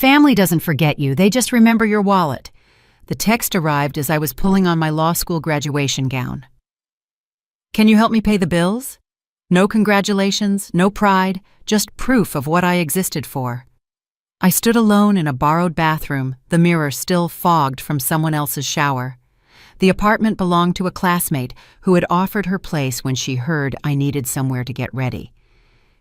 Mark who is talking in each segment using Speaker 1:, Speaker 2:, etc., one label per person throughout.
Speaker 1: family doesn't forget you, they just remember your wallet." The text arrived as I was pulling on my law school graduation gown. "Can you help me pay the bills?" No congratulations, no pride, just proof of what I existed for. I stood alone in a borrowed bathroom, the mirror still fogged from someone else's shower. The apartment belonged to a classmate who had offered her place when she heard I needed somewhere to get ready.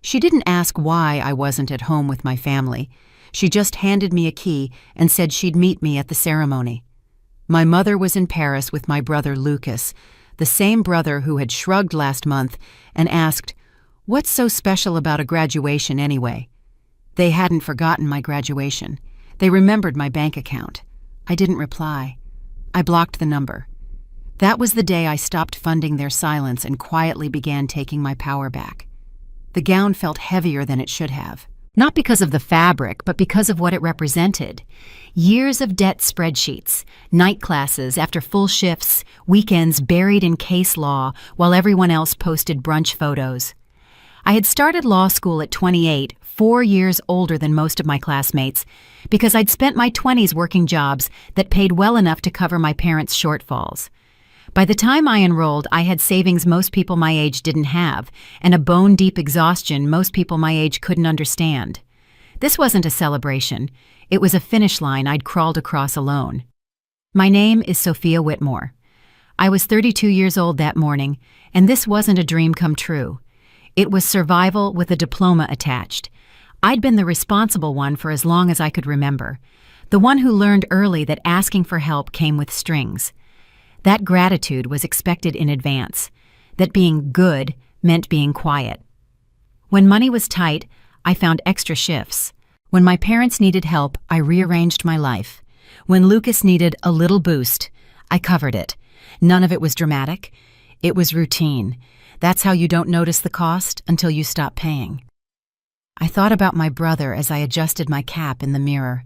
Speaker 1: She didn't ask why I wasn't at home with my family. She just handed me a key and said she'd meet me at the ceremony. My mother was in Paris with my brother Lucas, the same brother who had shrugged last month and asked, "What's so special about a graduation anyway?" They hadn't forgotten my graduation. They remembered my bank account. I didn't reply. I blocked the number. That was the day I stopped funding their silence and quietly began taking my power back. The gown felt heavier than it should have. Not because of the fabric, but because of what it represented. Years of debt spreadsheets, night classes after full shifts, weekends buried in case law while everyone else posted brunch photos. I had started law school at 28, 4 years older than most of my classmates, because I'd spent my 20s working jobs that paid well enough to cover my parents' shortfalls. By the time I enrolled, I had savings most people my age didn't have, and a bone-deep exhaustion most people my age couldn't understand. This wasn't a celebration. It was a finish line I'd crawled across alone. My name is Sophia Whitmore. I was 32 years old that morning, and this wasn't a dream come true. It was survival with a diploma attached. I'd been the responsible one for as long as I could remember, the one who learned early that asking for help came with strings. That gratitude was expected in advance, that being good meant being quiet. When money was tight, I found extra shifts. When my parents needed help, I rearranged my life. When Lucas needed a little boost, I covered it. None of it was dramatic. It was routine. That's how you don't notice the cost until you stop paying. I thought about my brother as I adjusted my cap in the mirror.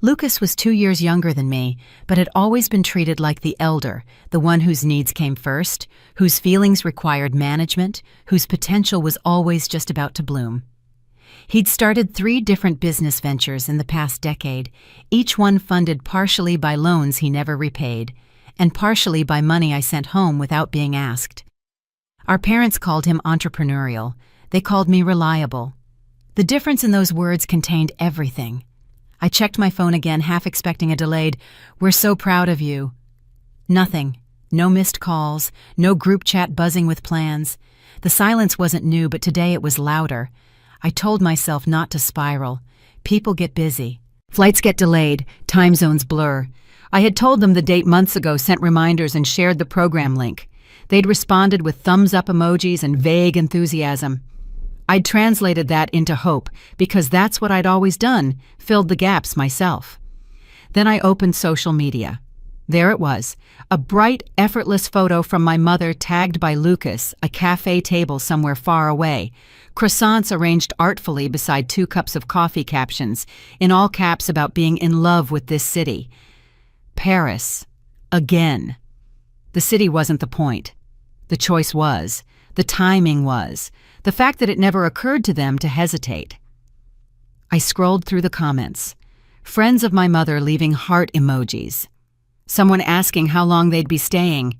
Speaker 1: Lucas was 2 years younger than me, but had always been treated like the elder, the one whose needs came first, whose feelings required management, whose potential was always just about to bloom. He'd started 3 different business ventures in the past decade, each one funded partially by loans he never repaid, and partially by money I sent home without being asked. Our parents called him entrepreneurial. They called me reliable. The difference in those words contained everything. I checked my phone again, half expecting a delayed, "We're so proud of you." Nothing. No missed calls, no group chat buzzing with plans. The silence wasn't new, but today it was louder. I told myself not to spiral. People get busy. Flights get delayed, time zones blur. I had told them the date months ago, sent reminders, and shared the program link. They'd responded with thumbs-up emojis and vague enthusiasm. I'd translated that into hope, because that's what I'd always done, filled the gaps myself. Then I opened social media. There it was, a bright, effortless photo from my mother tagged by Lucas, a cafe table somewhere far away, croissants arranged artfully beside 2 cups of coffee, captions, in all caps about being in love with this city. Paris. Again. The city wasn't the point. The choice was. The timing was. The fact that it never occurred to them to hesitate. I scrolled through the comments. Friends of my mother leaving heart emojis. Someone asking how long they'd be staying.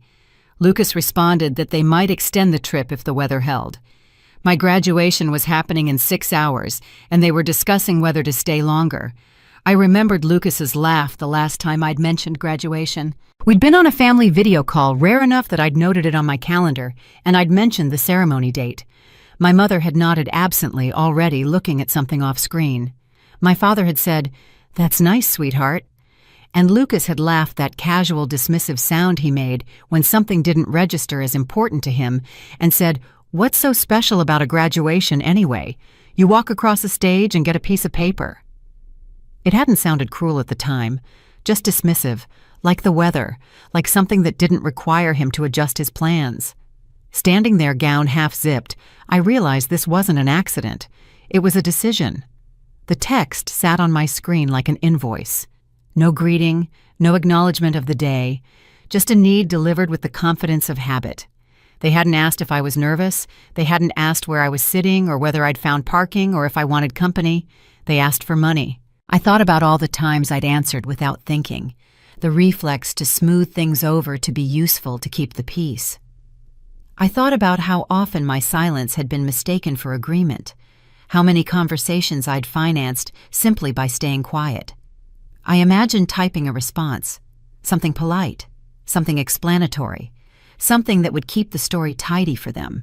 Speaker 1: Lucas responded that they might extend the trip if the weather held. My graduation was happening in 6 hours, and they were discussing whether to stay longer. I remembered Lucas's laugh the last time I'd mentioned graduation. We'd been on a family video call, rare enough that I'd noted it on my calendar, and I'd mentioned the ceremony date. My mother had nodded absently, already looking at something off screen. My father had said, "That's nice, sweetheart." And Lucas had laughed that casual, dismissive sound he made when something didn't register as important to him, and said, "What's so special about a graduation anyway? You walk across a stage and get a piece of paper." It hadn't sounded cruel at the time, just dismissive, like the weather, like something that didn't require him to adjust his plans. Standing there, gown half-zipped, I realized this wasn't an accident. It was a decision. The text sat on my screen like an invoice. No greeting, no acknowledgement of the day, just a need delivered with the confidence of habit. They hadn't asked if I was nervous. They hadn't asked where I was sitting or whether I'd found parking or if I wanted company. They asked for money. I thought about all the times I'd answered without thinking, the reflex to smooth things over to be useful to keep the peace. I thought about how often my silence had been mistaken for agreement, how many conversations I'd financed simply by staying quiet. I imagined typing a response, something polite, something explanatory, something that would keep the story tidy for them.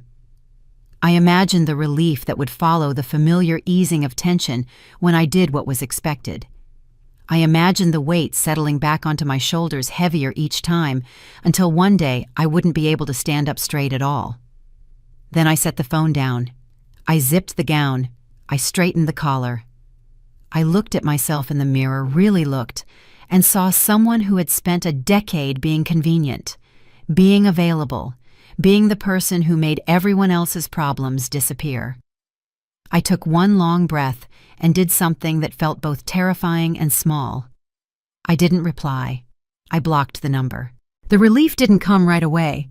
Speaker 1: I imagined the relief that would follow the familiar easing of tension when I did what was expected. I imagined the weight settling back onto my shoulders heavier each time until one day I wouldn't be able to stand up straight at all. Then I set the phone down. I zipped the gown. I straightened the collar. I looked at myself in the mirror, really looked, and saw someone who had spent a decade being convenient, being available, being the person who made everyone else's problems disappear. I took one long breath and did something that felt both terrifying and small. I didn't reply. I blocked the number. The relief didn't come right away.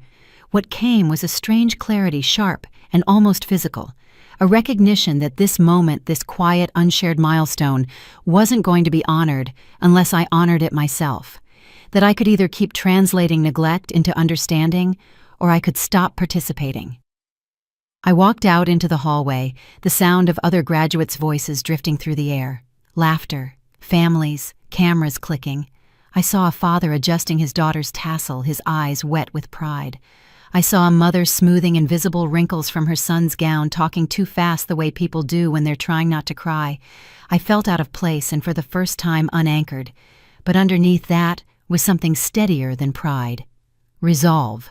Speaker 1: What came was a strange clarity, sharp and almost physical, a recognition that this moment, this quiet, unshared milestone, wasn't going to be honored unless I honored it myself, that I could either keep translating neglect into understanding or I could stop participating. I walked out into the hallway, the sound of other graduates' voices drifting through the air, laughter, families, cameras clicking. I saw a father adjusting his daughter's tassel, his eyes wet with pride. I saw a mother smoothing invisible wrinkles from her son's gown, talking too fast the way people do when they're trying not to cry. I felt out of place and for the first time unanchored, but underneath that was something steadier than pride. Resolve.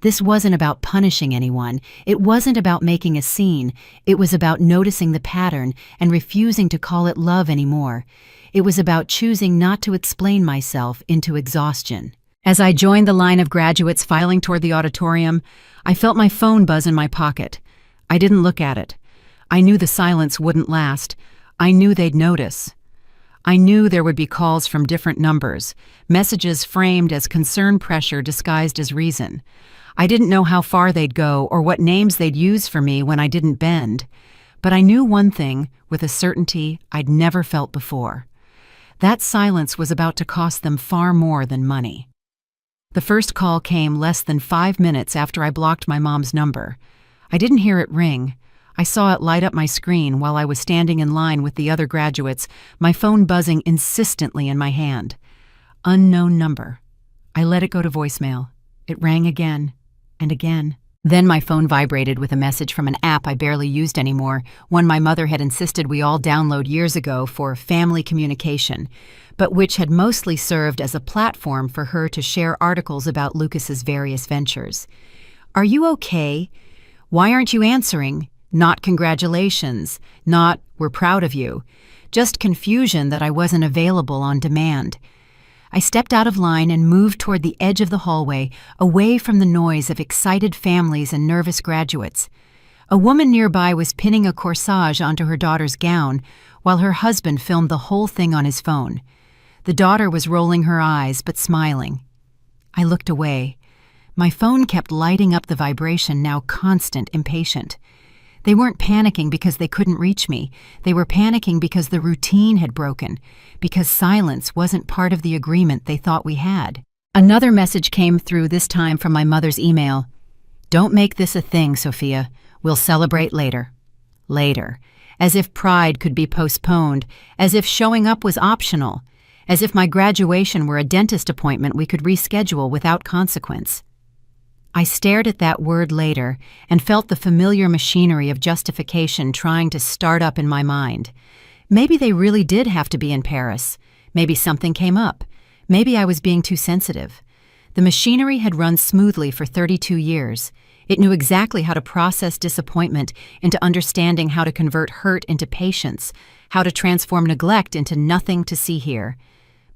Speaker 1: This wasn't about punishing anyone. It wasn't about making a scene. It was about noticing the pattern and refusing to call it love anymore. It was about choosing not to explain myself into exhaustion. As I joined the line of graduates filing toward the auditorium, I felt my phone buzz in my pocket. I didn't look at it. I knew the silence wouldn't last. I knew they'd notice. I knew there would be calls from different numbers, messages framed as concern pressure disguised as reason. I didn't know how far they'd go or what names they'd use for me when I didn't bend. But I knew one thing with a certainty I'd never felt before. That silence was about to cost them far more than money. The first call came less than 5 minutes after I blocked my mom's number. I didn't hear it ring. I saw it light up my screen while I was standing in line with the other graduates, my phone buzzing insistently in my hand. Unknown number. I let it go to voicemail. It rang again and again. Then my phone vibrated with a message from an app I barely used anymore, one my mother had insisted we all download years ago for family communication, but which had mostly served as a platform for her to share articles about Lucas's various ventures. "Are you okay? Why aren't you answering?" Not congratulations, not "we're proud of you," just confusion that I wasn't available on demand. I stepped out of line and moved toward the edge of the hallway, away from the noise of excited families and nervous graduates. A woman nearby was pinning a corsage onto her daughter's gown, while her husband filmed the whole thing on his phone. The daughter was rolling her eyes, but smiling. I looked away. My phone kept lighting up the vibration, now constant, impatient. They weren't panicking because they couldn't reach me. They were panicking because the routine had broken, because silence wasn't part of the agreement they thought we had. Another message came through, this time from my mother's email. "Don't make this a thing, Sophia. We'll celebrate later." Later. As if pride could be postponed, as if showing up was optional, as if my graduation were a dentist appointment we could reschedule without consequence. I stared at that word later and felt the familiar machinery of justification trying to start up in my mind. Maybe they really did have to be in Paris. Maybe something came up. Maybe I was being too sensitive. The machinery had run smoothly for 32 years. It knew exactly how to process disappointment into understanding, how to convert hurt into patience, how to transform neglect into nothing to see here.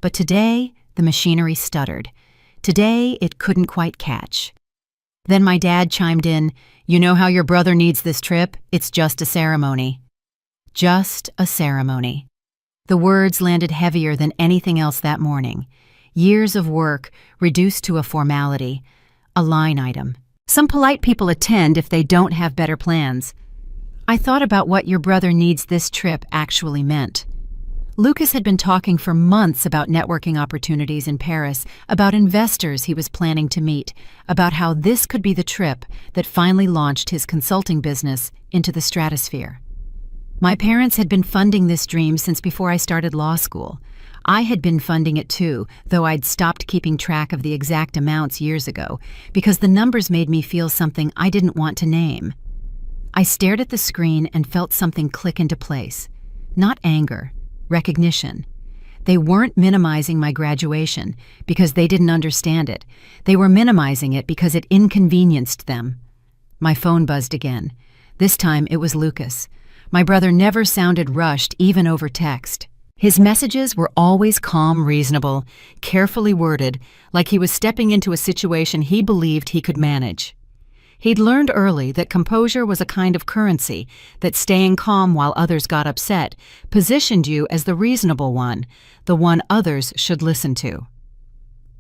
Speaker 1: But today, the machinery stuttered. Today, it couldn't quite catch. Then my dad chimed in, "You know how your brother needs this trip? It's just a ceremony." Just a ceremony. The words landed heavier than anything else that morning. Years of work reduced to a formality, a line item. Some polite people attend if they don't have better plans. I thought about what "your brother needs this trip" actually meant. Lucas had been talking for months about networking opportunities in Paris, about investors he was planning to meet, about how this could be the trip that finally launched his consulting business into the stratosphere. My parents had been funding this dream since before I started law school. I had been funding it too, though I'd stopped keeping track of the exact amounts years ago, because the numbers made me feel something I didn't want to name. I stared at the screen and felt something click into place. Not anger. Recognition. They weren't minimizing my graduation because they didn't understand it. They were minimizing it because it inconvenienced them. My phone buzzed again. This time it was Lucas. My brother never sounded rushed, even over text. His messages were always calm, reasonable, carefully worded, like he was stepping into a situation he believed he could manage. He'd learned early that composure was a kind of currency, that staying calm while others got upset positioned you as the reasonable one, the one others should listen to.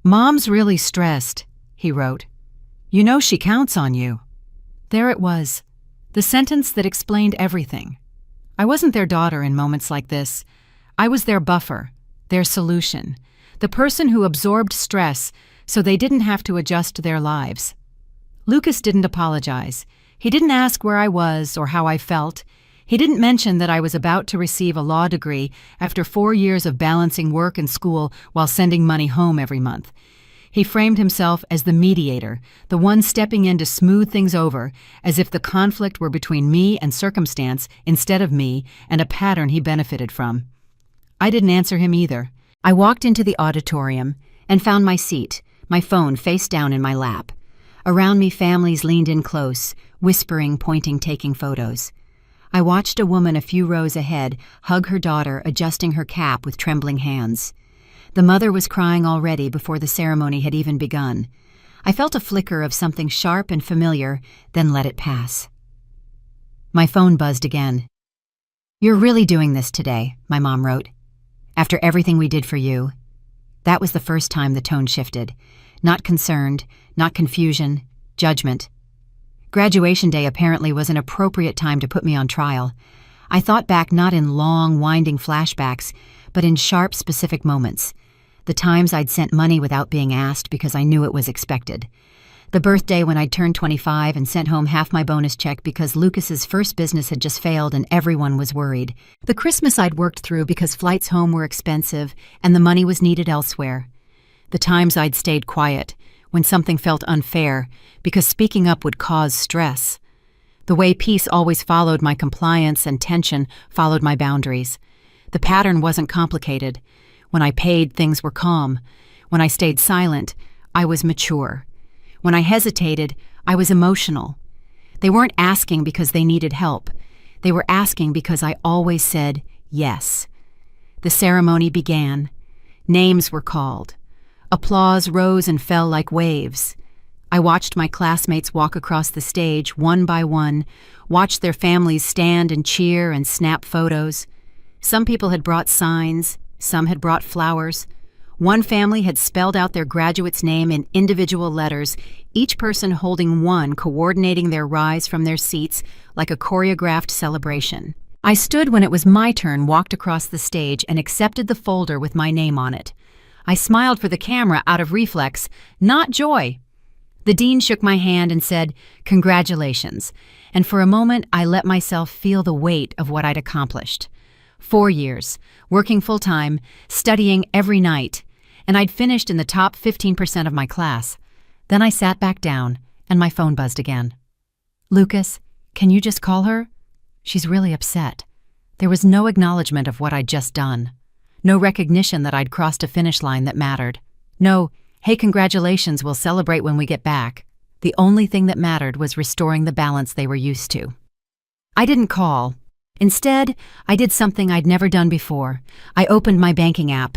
Speaker 1: "Mom's really stressed," he wrote. "You know she counts on you." There it was, the sentence that explained everything. I wasn't their daughter in moments like this. I was their buffer, their solution, the person who absorbed stress so they didn't have to adjust their lives. Lucas didn't apologize. He didn't ask where I was or how I felt. He didn't mention that I was about to receive a law degree after 4 years of balancing work and school while sending money home every month. He framed himself as the mediator, the one stepping in to smooth things over, as if the conflict were between me and circumstance instead of me and a pattern he benefited from. I didn't answer him either. I walked into the auditorium and found my seat, my phone face down in my lap. Around me, families leaned in close, whispering, pointing, taking photos. I watched a woman a few rows ahead hug her daughter, adjusting her cap with trembling hands. The mother was crying already before the ceremony had even begun. I felt a flicker of something sharp and familiar, then let it pass. My phone buzzed again. "You're really doing this today," my mom wrote. "After everything we did for you." That was the first time the tone shifted. Not concerned, not confusion, judgment. Graduation day apparently was an appropriate time to put me on trial. I thought back not in long, winding flashbacks, but in sharp, specific moments. The times I'd sent money without being asked because I knew it was expected. The birthday when I'd turned 25 and sent home half my bonus check because Lucas's first business had just failed and everyone was worried. The Christmas I'd worked through because flights home were expensive and the money was needed elsewhere. The times I'd stayed quiet, when something felt unfair, because speaking up would cause stress. The way peace always followed my compliance and tension followed my boundaries. The pattern wasn't complicated. When I paid, things were calm. When I stayed silent, I was mature. When I hesitated, I was emotional. They weren't asking because they needed help. They were asking because I always said yes. The ceremony began. Names were called. Applause rose and fell like waves. I watched my classmates walk across the stage one by one, watched their families stand and cheer and snap photos. Some people had brought signs, some had brought flowers. One family had spelled out their graduate's name in individual letters, each person holding one, coordinating their rise from their seats like a choreographed celebration. I stood when it was my turn, walked across the stage, and accepted the folder with my name on it. I smiled for the camera out of reflex, not joy. The dean shook my hand and said, "Congratulations," and for a moment I let myself feel the weight of what I'd accomplished. 4 years, working full-time, studying every night, and I'd finished in the top 15% of my class. Then I sat back down, and my phone buzzed again. "Lucas, can you just call her? She's really upset." There was no acknowledgement of what I'd just done. No recognition that I'd crossed a finish line that mattered. No, "Hey, congratulations, we'll celebrate when we get back." The only thing that mattered was restoring the balance they were used to. I didn't call. Instead, I did something I'd never done before. I opened my banking app.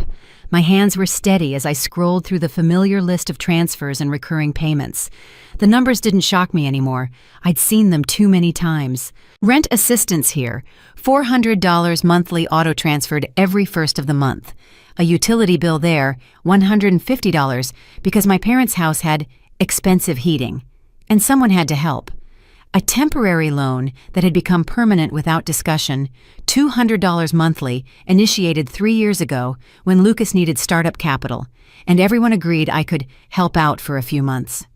Speaker 1: My hands were steady as I scrolled through the familiar list of transfers and recurring payments. The numbers didn't shock me anymore. I'd seen them too many times. Rent assistance here, $400 monthly auto-transferred every first of the month. A utility bill there, $150, because my parents' house had expensive heating. And someone had to help. A temporary loan that had become permanent without discussion, $200 monthly, initiated 3 years ago when Lucas needed startup capital, and everyone agreed I could help out for a few months.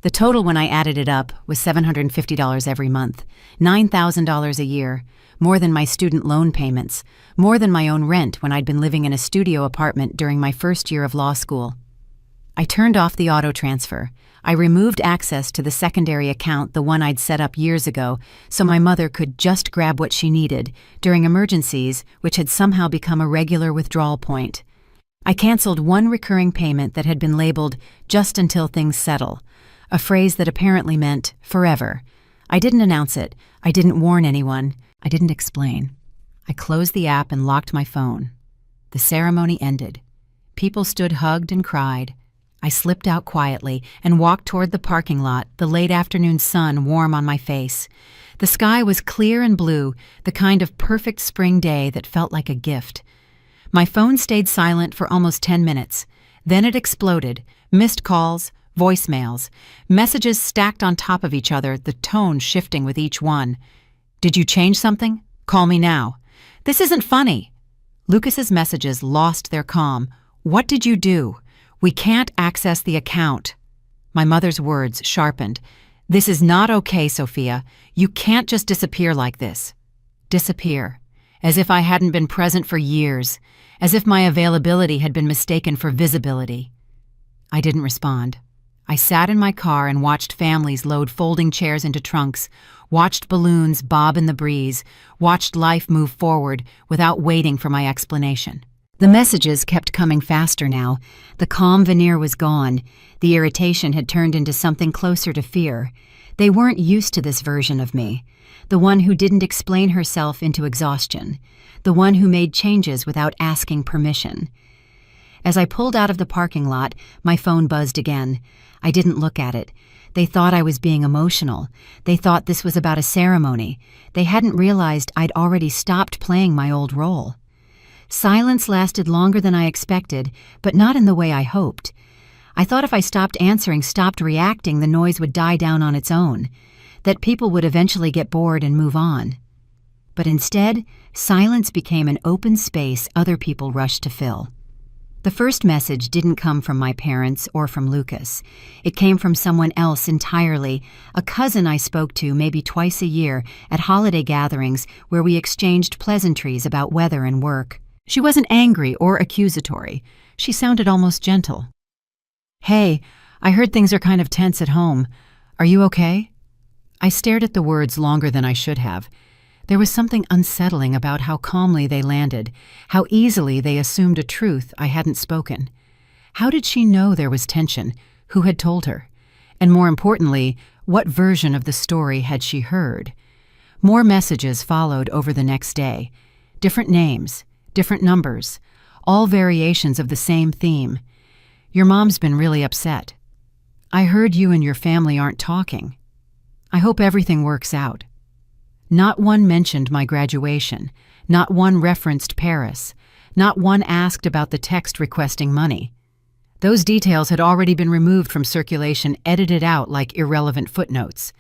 Speaker 1: The total when I added it up was $750 every month, $9,000 a year, more than my student loan payments, more than my own rent when I'd been living in a studio apartment during my first year of law school. I turned off the auto transfer. I removed access to the secondary account, the one I'd set up years ago, so my mother could just grab what she needed during emergencies, which had somehow become a regular withdrawal point. I canceled one recurring payment that had been labeled "just until things settle," a phrase that apparently meant forever. I didn't announce it. I didn't warn anyone. I didn't explain. I closed the app and locked my phone. The ceremony ended. People stood hugged and cried. I slipped out quietly and walked toward the parking lot, the late afternoon sun warm on my face. The sky was clear and blue, the kind of perfect spring day that felt like a gift. My phone stayed silent for almost 10 minutes. Then it exploded. Missed calls, voicemails, messages stacked on top of each other, the tone shifting with each one. "Did you change something? Call me now." "This isn't funny." Lucas's messages lost their calm. "What did you do? We can't access the account." My mother's words sharpened. "This is not okay, Sophia. You can't just disappear like this." Disappear. As if I hadn't been present for years. As if my availability had been mistaken for visibility. I didn't respond. I sat in my car and watched families load folding chairs into trunks, watched balloons bob in the breeze, watched life move forward without waiting for my explanation. The messages kept coming faster now. The calm veneer was gone. The irritation had turned into something closer to fear. They weren't used to this version of me. The one who didn't explain herself into exhaustion. The one who made changes without asking permission. As I pulled out of the parking lot, my phone buzzed again. I didn't look at it. They thought I was being emotional. They thought this was about a ceremony. They hadn't realized I'd already stopped playing my old role. Silence lasted longer than I expected, but not in the way I hoped. I thought if I stopped answering, stopped reacting, the noise would die down on its own, that people would eventually get bored and move on. But instead, silence became an open space other people rushed to fill. The first message didn't come from my parents or from Lucas. It came from someone else entirely, a cousin I spoke to maybe twice a year at holiday gatherings where we exchanged pleasantries about weather and work. She wasn't angry or accusatory. She sounded almost gentle. "Hey, I heard things are kind of tense at home. Are you okay?" I stared at the words longer than I should have. There was something unsettling about how calmly they landed, how easily they assumed a truth I hadn't spoken. How did she know there was tension? Who had told her? And more importantly, what version of the story had she heard? More messages followed over the next day. Different names, different numbers, all variations of the same theme. "Your mom's been really upset. I heard you and your family aren't talking. I hope everything works out." Not one mentioned my graduation. Not one referenced Paris. Not one asked about the text requesting money. Those details had already been removed from circulation, edited out like irrelevant footnotes.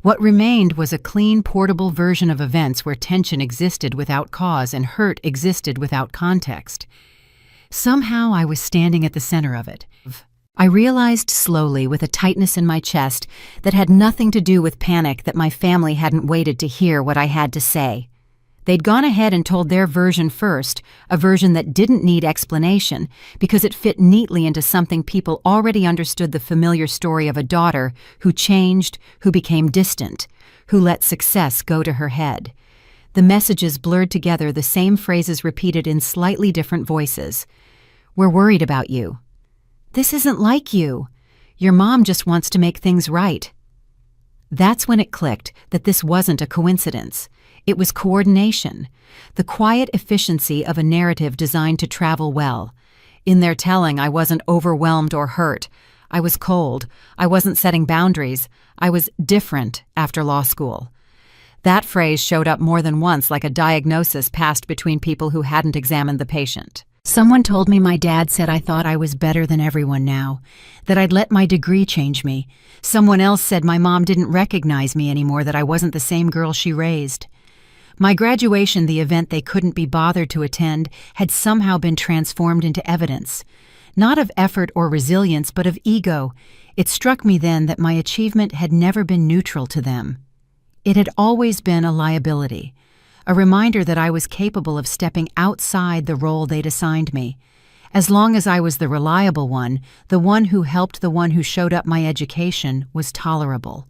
Speaker 1: What remained was a clean, portable version of events where tension existed without cause and hurt existed without context. Somehow I was standing at the center of it. I realized slowly, with a tightness in my chest that had nothing to do with panic, that my family hadn't waited to hear what I had to say. They'd gone ahead and told their version first, a version that didn't need explanation because it fit neatly into something people already understood: the familiar story of a daughter who changed, who became distant, who let success go to her head. The messages blurred together, the same phrases repeated in slightly different voices. "We're worried about you." "This isn't like you. Your mom just wants to make things right." That's when it clicked that this wasn't a coincidence. It was coordination, the quiet efficiency of a narrative designed to travel well. In their telling, I wasn't overwhelmed or hurt. I was cold. I wasn't setting boundaries. I was different after law school. That phrase showed up more than once, like a diagnosis passed between people who hadn't examined the patient. Someone told me my dad said I thought I was better than everyone now, that I'd let my degree change me. Someone else said my mom didn't recognize me anymore, that I wasn't the same girl she raised. My graduation, the event they couldn't be bothered to attend, had somehow been transformed into evidence. Not of effort or resilience, but of ego. It struck me then that my achievement had never been neutral to them. It had always been a liability. A reminder that I was capable of stepping outside the role they'd assigned me. As long as I was the reliable one, the one who helped the one who showed up my education was tolerable.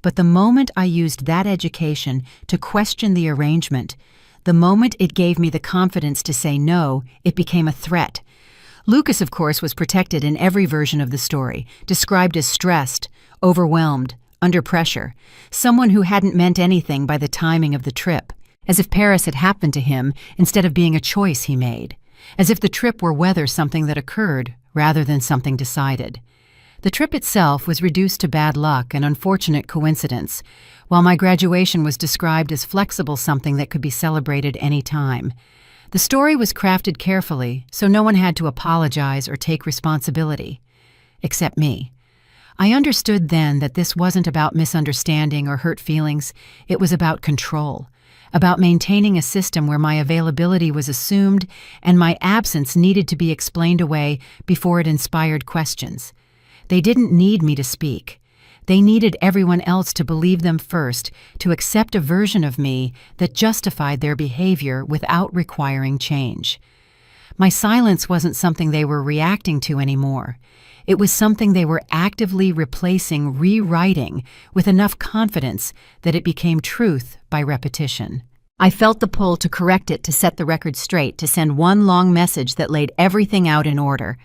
Speaker 1: But the moment I used that education to question the arrangement, the moment it gave me the confidence to say no, it became a threat. Lucas, of course, was protected in every version of the story, described as stressed, overwhelmed, under pressure, someone who hadn't meant anything by the timing of the trip. As if Paris had happened to him instead of being a choice he made. As if the trip were weather, something that occurred rather than something decided. The trip itself was reduced to bad luck, an unfortunate coincidence, while my graduation was described as flexible, something that could be celebrated any time. The story was crafted carefully, so no one had to apologize or take responsibility. Except me. I understood then that this wasn't about misunderstanding or hurt feelings, it was about control. About maintaining a system where my availability was assumed and my absence needed to be explained away before it inspired questions. They didn't need me to speak. They needed everyone else to believe them first, to accept a version of me that justified their behavior without requiring change. My silence wasn't something they were reacting to anymore. It was something they were actively replacing, rewriting, with enough confidence that it became truth by repetition. I felt the pull to correct it, to set the record straight, to send one long message that laid everything out in order.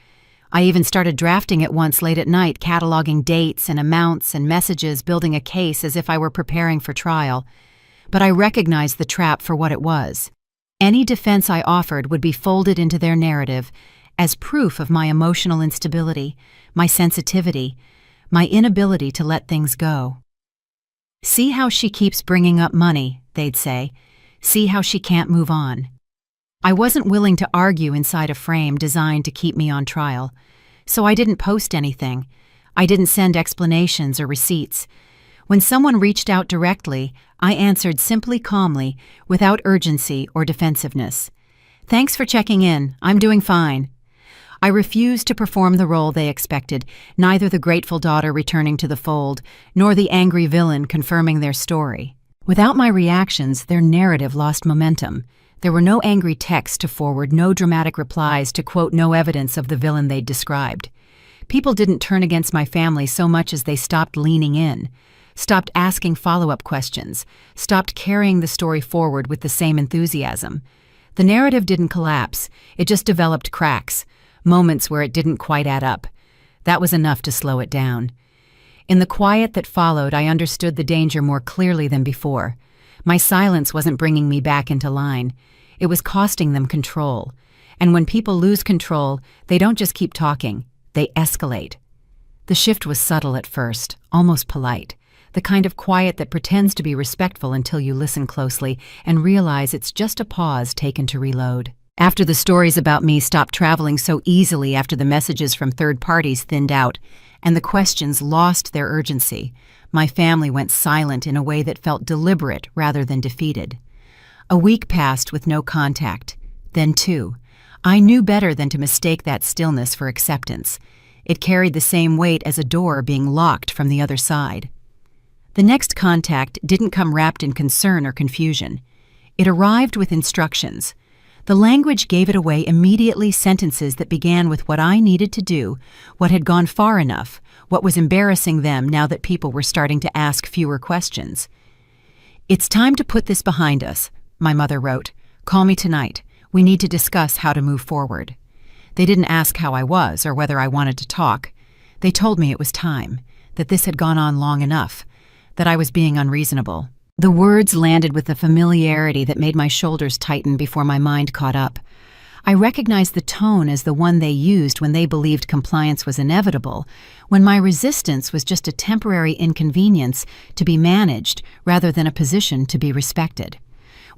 Speaker 1: I even started drafting it once late at night, cataloging dates and amounts and messages, building a case as if I were preparing for trial. But I recognized the trap for what it was. Any defense I offered would be folded into their narrative as proof of my emotional instability, my sensitivity, my inability to let things go. "See how she keeps bringing up money," they'd say. "See how she can't move on." I wasn't willing to argue inside a frame designed to keep me on trial, so I didn't post anything. I didn't send explanations or receipts. When someone reached out directly, I answered simply, calmly, without urgency or defensiveness. "Thanks for checking in. I'm doing fine." I refused to perform the role they expected, neither the grateful daughter returning to the fold, nor the angry villain confirming their story. Without my reactions, their narrative lost momentum. There were no angry texts to forward, no dramatic replies to quote, no evidence of the villain they'd described. People didn't turn against my family so much as they stopped leaning in, stopped asking follow-up questions, stopped carrying the story forward with the same enthusiasm. The narrative didn't collapse, it just developed cracks. Moments where it didn't quite add up. That was enough to slow it down. In the quiet that followed, I understood the danger more clearly than before. My silence wasn't bringing me back into line. It was costing them control. And when people lose control, they don't just keep talking, they escalate. The shift was subtle at first, almost polite. The kind of quiet that pretends to be respectful until you listen closely and realize it's just a pause taken to reload. After the stories about me stopped traveling so easily, after the messages from third parties thinned out, and the questions lost their urgency, my family went silent in a way that felt deliberate rather than defeated. A week passed with no contact. Then two. I knew better than to mistake that stillness for acceptance. It carried the same weight as a door being locked from the other side. The next contact didn't come wrapped in concern or confusion. It arrived with instructions. The language gave it away immediately, sentences that began with what I needed to do, what had gone far enough, what was embarrassing them now that people were starting to ask fewer questions. "It's time to put this behind us," my mother wrote. "Call me tonight. We need to discuss how to move forward." They didn't ask how I was or whether I wanted to talk. They told me it was time, that this had gone on long enough, that I was being unreasonable. The words landed with a familiarity that made my shoulders tighten before my mind caught up. I recognized the tone as the one they used when they believed compliance was inevitable, when my resistance was just a temporary inconvenience to be managed rather than a position to be respected.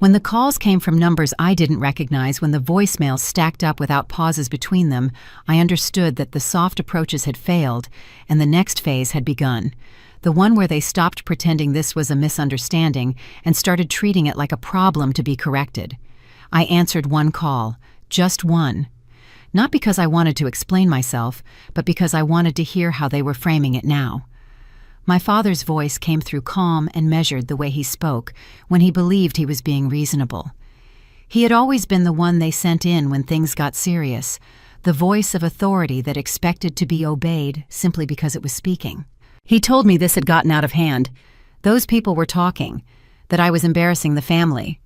Speaker 1: When the calls came from numbers I didn't recognize, when the voicemails stacked up without pauses between them, I understood that the soft approaches had failed and the next phase had begun. The one where they stopped pretending this was a misunderstanding and started treating it like a problem to be corrected. I answered one call, just one. Not because I wanted to explain myself, but because I wanted to hear how they were framing it now. My father's voice came through calm and measured the way he spoke when he believed he was being reasonable. He had always been the one they sent in when things got serious, the voice of authority that expected to be obeyed simply because it was speaking. He told me this had gotten out of hand. Those people were talking, that I was embarrassing the family.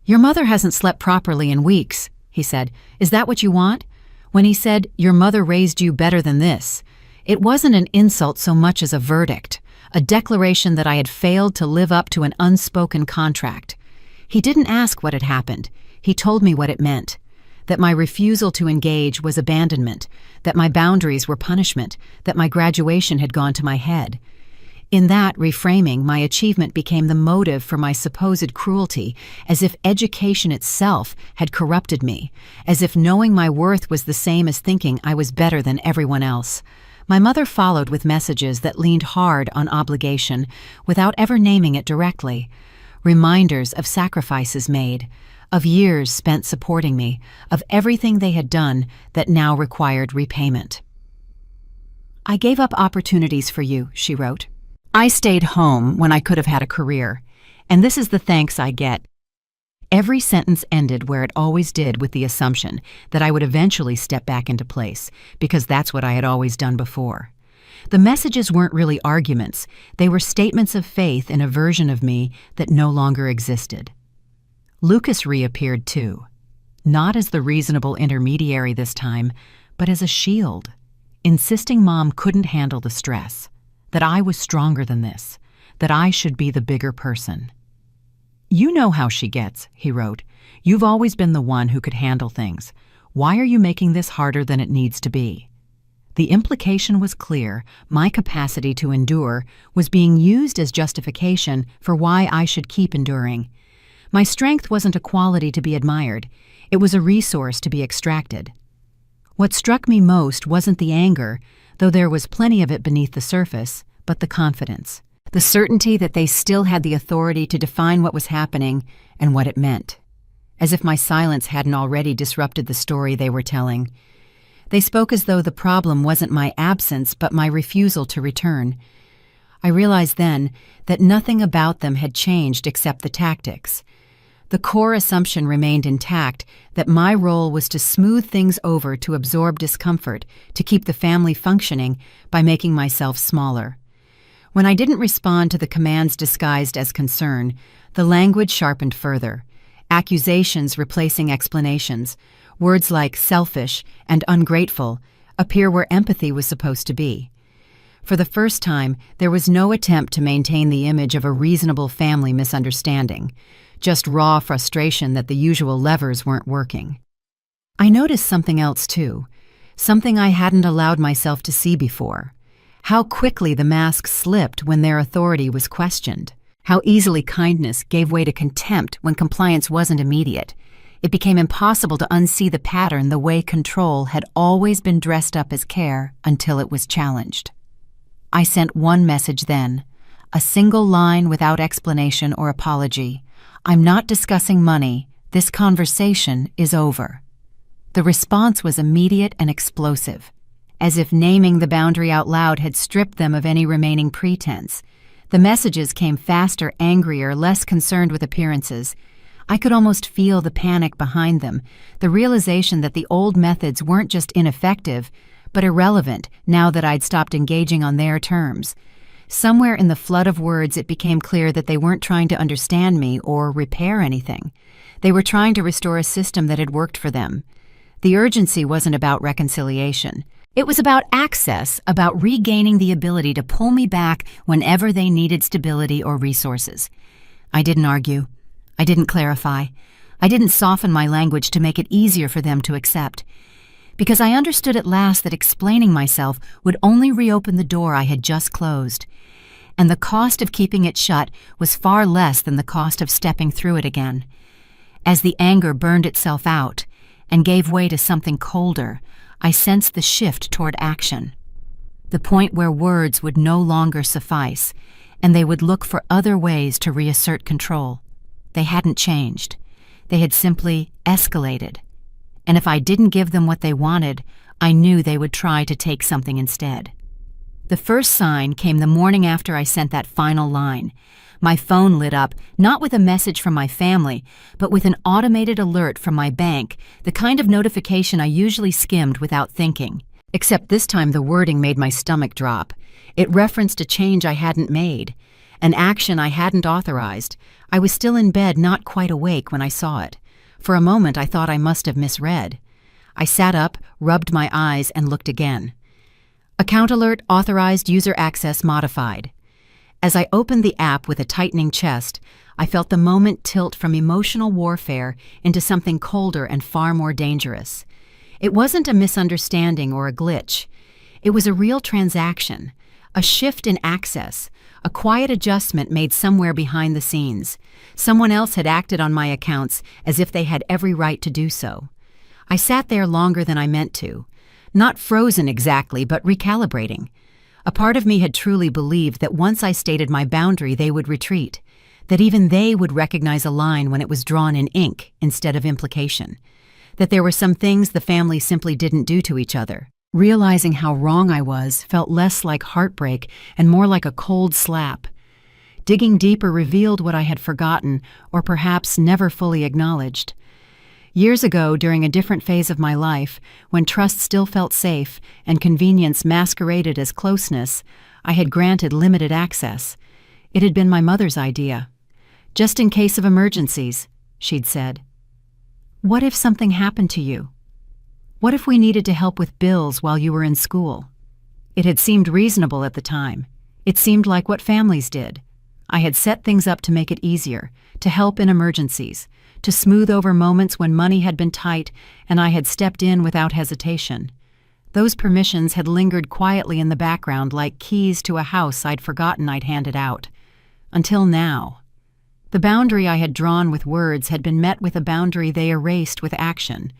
Speaker 1: "Your mother hasn't slept properly in weeks," he said. "Is that what you want?" When he said, "Your mother raised you better than this," it wasn't an insult so much as a verdict, a declaration that I had failed to live up to an unspoken contract. He didn't ask what had happened. He told me what it meant, that my refusal to engage was abandonment, that my boundaries were punishment, that my graduation had gone to my head. In that reframing, my achievement became the motive for my supposed cruelty, as if education itself had corrupted me, as if knowing my worth was the same as thinking I was better than everyone else. My mother followed with messages that leaned hard on obligation without ever naming it directly, reminders of sacrifices made, of years spent supporting me, of everything they had done that now required repayment. "I gave up opportunities for you," she wrote. "I stayed home when I could have had a career, and this is the thanks I get." Every sentence ended where it always did, with the assumption that I would eventually step back into place, because that's what I had always done before. The messages weren't really arguments, they were statements of faith in a version of me that no longer existed. Lucas reappeared too, not as the reasonable intermediary this time, but as a shield, insisting Mom couldn't handle the stress, that I was stronger than this, that I should be the bigger person. "You know how she gets," he wrote. "You've always been the one who could handle things. Why are you making this harder than it needs to be?" The implication was clear. My capacity to endure was being used as justification for why I should keep enduring. My strength wasn't a quality to be admired. It was a resource to be extracted. What struck me most wasn't the anger, though there was plenty of it beneath the surface, but the confidence. The certainty that they still had the authority to define what was happening and what it meant. As if my silence hadn't already disrupted the story they were telling. They spoke as though the problem wasn't my absence, but my refusal to return. I realized then that nothing about them had changed except the tactics. The core assumption remained intact, that my role was to smooth things over, to absorb discomfort, to keep the family functioning by making myself smaller. When I didn't respond to the commands disguised as concern, the language sharpened further, accusations replacing explanations. Words like selfish and ungrateful appear where empathy was supposed to be. For the first time, there was no attempt to maintain the image of a reasonable family misunderstanding, just raw frustration that the usual levers weren't working. I noticed something else too, something I hadn't allowed myself to see before. How quickly the mask slipped when their authority was questioned. How easily kindness gave way to contempt when compliance wasn't immediate. It became impossible to unsee the pattern, the way control had always been dressed up as care until it was challenged. I sent one message then, a single line without explanation or apology. "I'm not discussing money. This conversation is over." The response was immediate and explosive, as if naming the boundary out loud had stripped them of any remaining pretense. The messages came faster, angrier, less concerned with appearances. I could almost feel the panic behind them, the realization that the old methods weren't just ineffective, but irrelevant now that I'd stopped engaging on their terms. Somewhere in the flood of words, it became clear that they weren't trying to understand me or repair anything. They were trying to restore a system that had worked for them. The urgency wasn't about reconciliation. It was about access, about regaining the ability to pull me back whenever they needed stability or resources. I didn't argue. I didn't clarify. I didn't soften my language to make it easier for them to accept. Because I understood at last that explaining myself would only reopen the door I had just closed. And the cost of keeping it shut was far less than the cost of stepping through it again. As the anger burned itself out and gave way to something colder, I sensed the shift toward action. The point where words would no longer suffice, and they would look for other ways to reassert control. They hadn't changed. They had simply escalated. And if I didn't give them what they wanted, I knew they would try to take something instead. The first sign came the morning after I sent that final line. My phone lit up, not with a message from my family, but with an automated alert from my bank, the kind of notification I usually skimmed without thinking. Except this time the wording made my stomach drop. It referenced a change I hadn't made, an action I hadn't authorized. I was still in bed, not quite awake when I saw it. For a moment I thought I must have misread. I sat up, rubbed my eyes, and looked again. Account alert, authorized user access modified. As I opened the app with a tightening chest, I felt the moment tilt from emotional warfare into something colder and far more dangerous. It wasn't a misunderstanding or a glitch. It was a real transaction, a shift in access, a quiet adjustment made somewhere behind the scenes. Someone else had acted on my accounts as if they had every right to do so. I sat there longer than I meant to. Not frozen exactly, but recalibrating. A part of me had truly believed that once I stated my boundary, they would retreat, that even they would recognize a line when it was drawn in ink instead of implication, that there were some things the family simply didn't do to each other. Realizing how wrong I was felt less like heartbreak and more like a cold slap. Digging deeper revealed what I had forgotten or perhaps never fully acknowledged. Years ago, during a different phase of my life, when trust still felt safe and convenience masqueraded as closeness, I had granted limited access. It had been my mother's idea. Just in case of emergencies, she'd said. What if something happened to you? What if we needed to help with bills while you were in school? It had seemed reasonable at the time. It seemed like what families did. I had set things up to make it easier, to help in emergencies, to smooth over moments when money had been tight and I had stepped in without hesitation. Those permissions had lingered quietly in the background like keys to a house I'd forgotten I'd handed out. Until now. The boundary I had drawn with words had been met with a boundary they erased with action.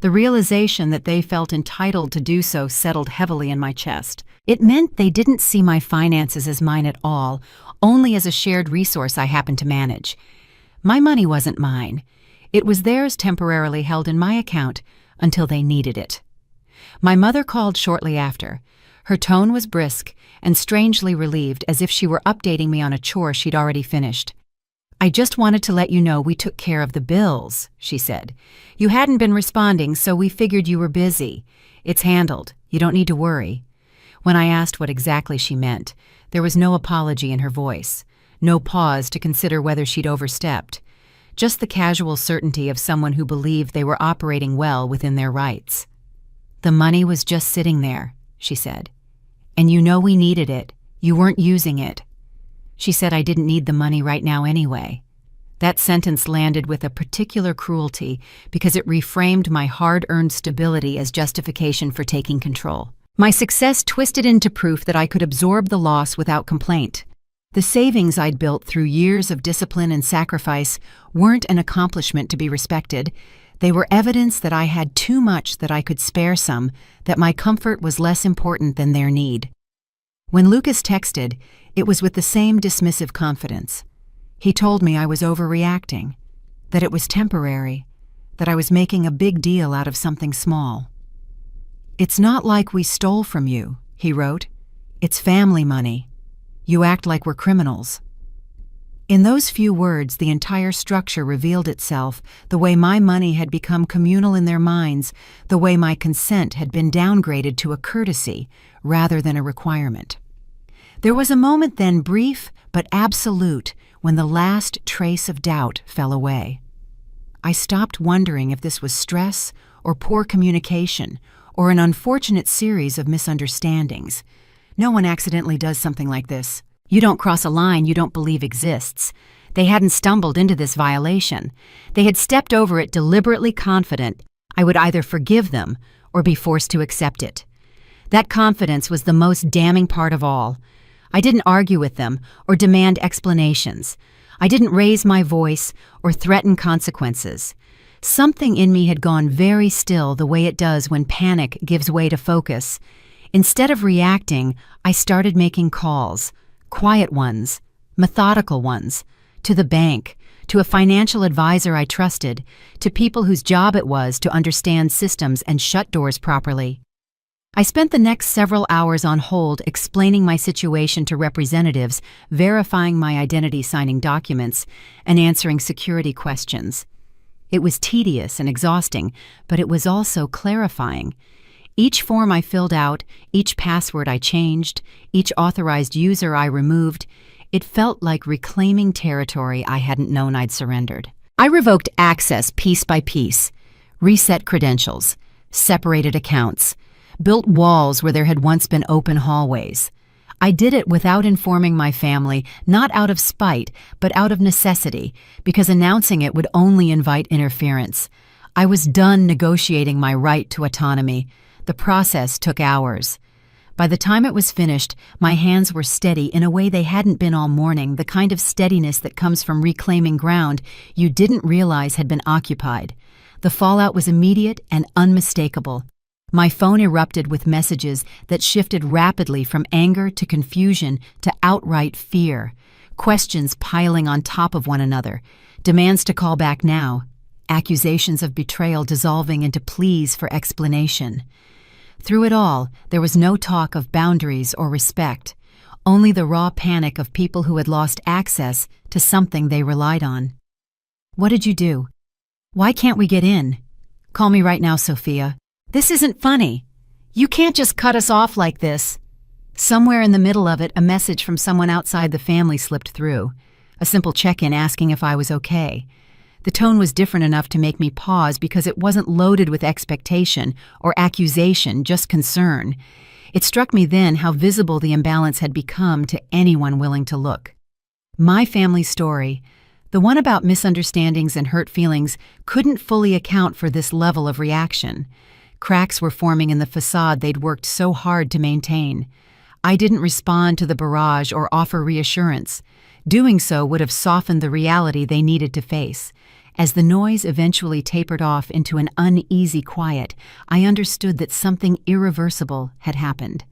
Speaker 1: The realization that they felt entitled to do so settled heavily in my chest. It meant they didn't see my finances as mine at all, only as a shared resource I happened to manage. My money wasn't mine. It was theirs, temporarily held in my account until they needed it. My mother called shortly after. Her tone was brisk and strangely relieved, as if she were updating me on a chore she'd already finished. I just wanted to let you know we took care of the bills, she said. You hadn't been responding, so we figured you were busy. It's handled. You don't need to worry. When I asked what exactly she meant, there was no apology in her voice. No pause to consider whether she'd overstepped. Just the casual certainty of someone who believed they were operating well within their rights. The money was just sitting there, she said. And you know we needed it. You weren't using it. She said I didn't need the money right now anyway. That sentence landed with a particular cruelty because it reframed my hard-earned stability as justification for taking control. My success twisted into proof that I could absorb the loss without complaint. The savings I'd built through years of discipline and sacrifice weren't an accomplishment to be respected. They were evidence that I had too much that I could spare some, that my comfort was less important than their need. When Lucas texted, it was with the same dismissive confidence. He told me I was overreacting, that it was temporary, that I was making a big deal out of something small. It's not like we stole from you, he wrote. It's family money. You act like we're criminals. In those few words, the entire structure revealed itself, the way my money had become communal in their minds, the way my consent had been downgraded to a courtesy rather than a requirement. There was a moment then, brief but absolute, when the last trace of doubt fell away. I stopped wondering if this was stress or poor communication or an unfortunate series of misunderstandings. No one accidentally does something like this. You don't cross a line you don't believe exists. They hadn't stumbled into this violation. They had stepped over it deliberately confident I would either forgive them or be forced to accept it. That confidence was the most damning part of all. I didn't argue with them or demand explanations. I didn't raise my voice or threaten consequences. Something in me had gone very still, the way it does when panic gives way to focus. Instead of reacting, I started making calls, quiet ones, methodical ones, to the bank, to a financial advisor I trusted, to people whose job it was to understand systems and shut doors properly. I spent the next several hours on hold explaining my situation to representatives, verifying my identity, signing documents, and answering security questions. It was tedious and exhausting, but it was also clarifying. Each form I filled out, each password I changed, each authorized user I removed, it felt like reclaiming territory I hadn't known I'd surrendered. I revoked access piece by piece, reset credentials, separated accounts, built walls where there had once been open hallways. I did it without informing my family, not out of spite, but out of necessity, because announcing it would only invite interference. I was done negotiating my right to autonomy. The process took hours. By the time it was finished, my hands were steady in a way they hadn't been all morning, the kind of steadiness that comes from reclaiming ground you didn't realize had been occupied. The fallout was immediate and unmistakable. My phone erupted with messages that shifted rapidly from anger to confusion to outright fear, questions piling on top of one another, demands to call back now, accusations of betrayal dissolving into pleas for explanation. Through it all, there was no talk of boundaries or respect, only the raw panic of people who had lost access to something they relied on. "What did you do? Why can't we get in? Call me right now, Sophia. This isn't funny. You can't just cut us off like this." Somewhere in the middle of it, a message from someone outside the family slipped through, a simple check-in asking if I was okay. The tone was different enough to make me pause because it wasn't loaded with expectation or accusation, just concern. It struck me then how visible the imbalance had become to anyone willing to look. My family's story, the one about misunderstandings and hurt feelings, couldn't fully account for this level of reaction. Cracks were forming in the facade they'd worked so hard to maintain. I didn't respond to the barrage or offer reassurance. Doing so would have softened the reality they needed to face. As the noise eventually tapered off into an uneasy quiet, I understood that something irreversible had happened.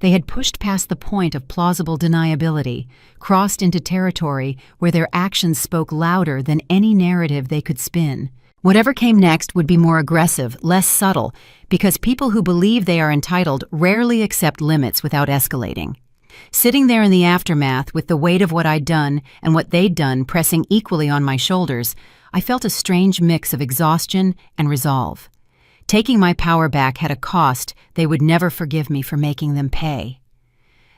Speaker 1: They had pushed past the point of plausible deniability, crossed into territory where their actions spoke louder than any narrative they could spin. Whatever came next would be more aggressive, less subtle, because people who believe they are entitled rarely accept limits without escalating. Sitting there in the aftermath with the weight of what I'd done and what they'd done pressing equally on my shoulders, I felt a strange mix of exhaustion and resolve. Taking my power back had a cost they would never forgive me for making them pay.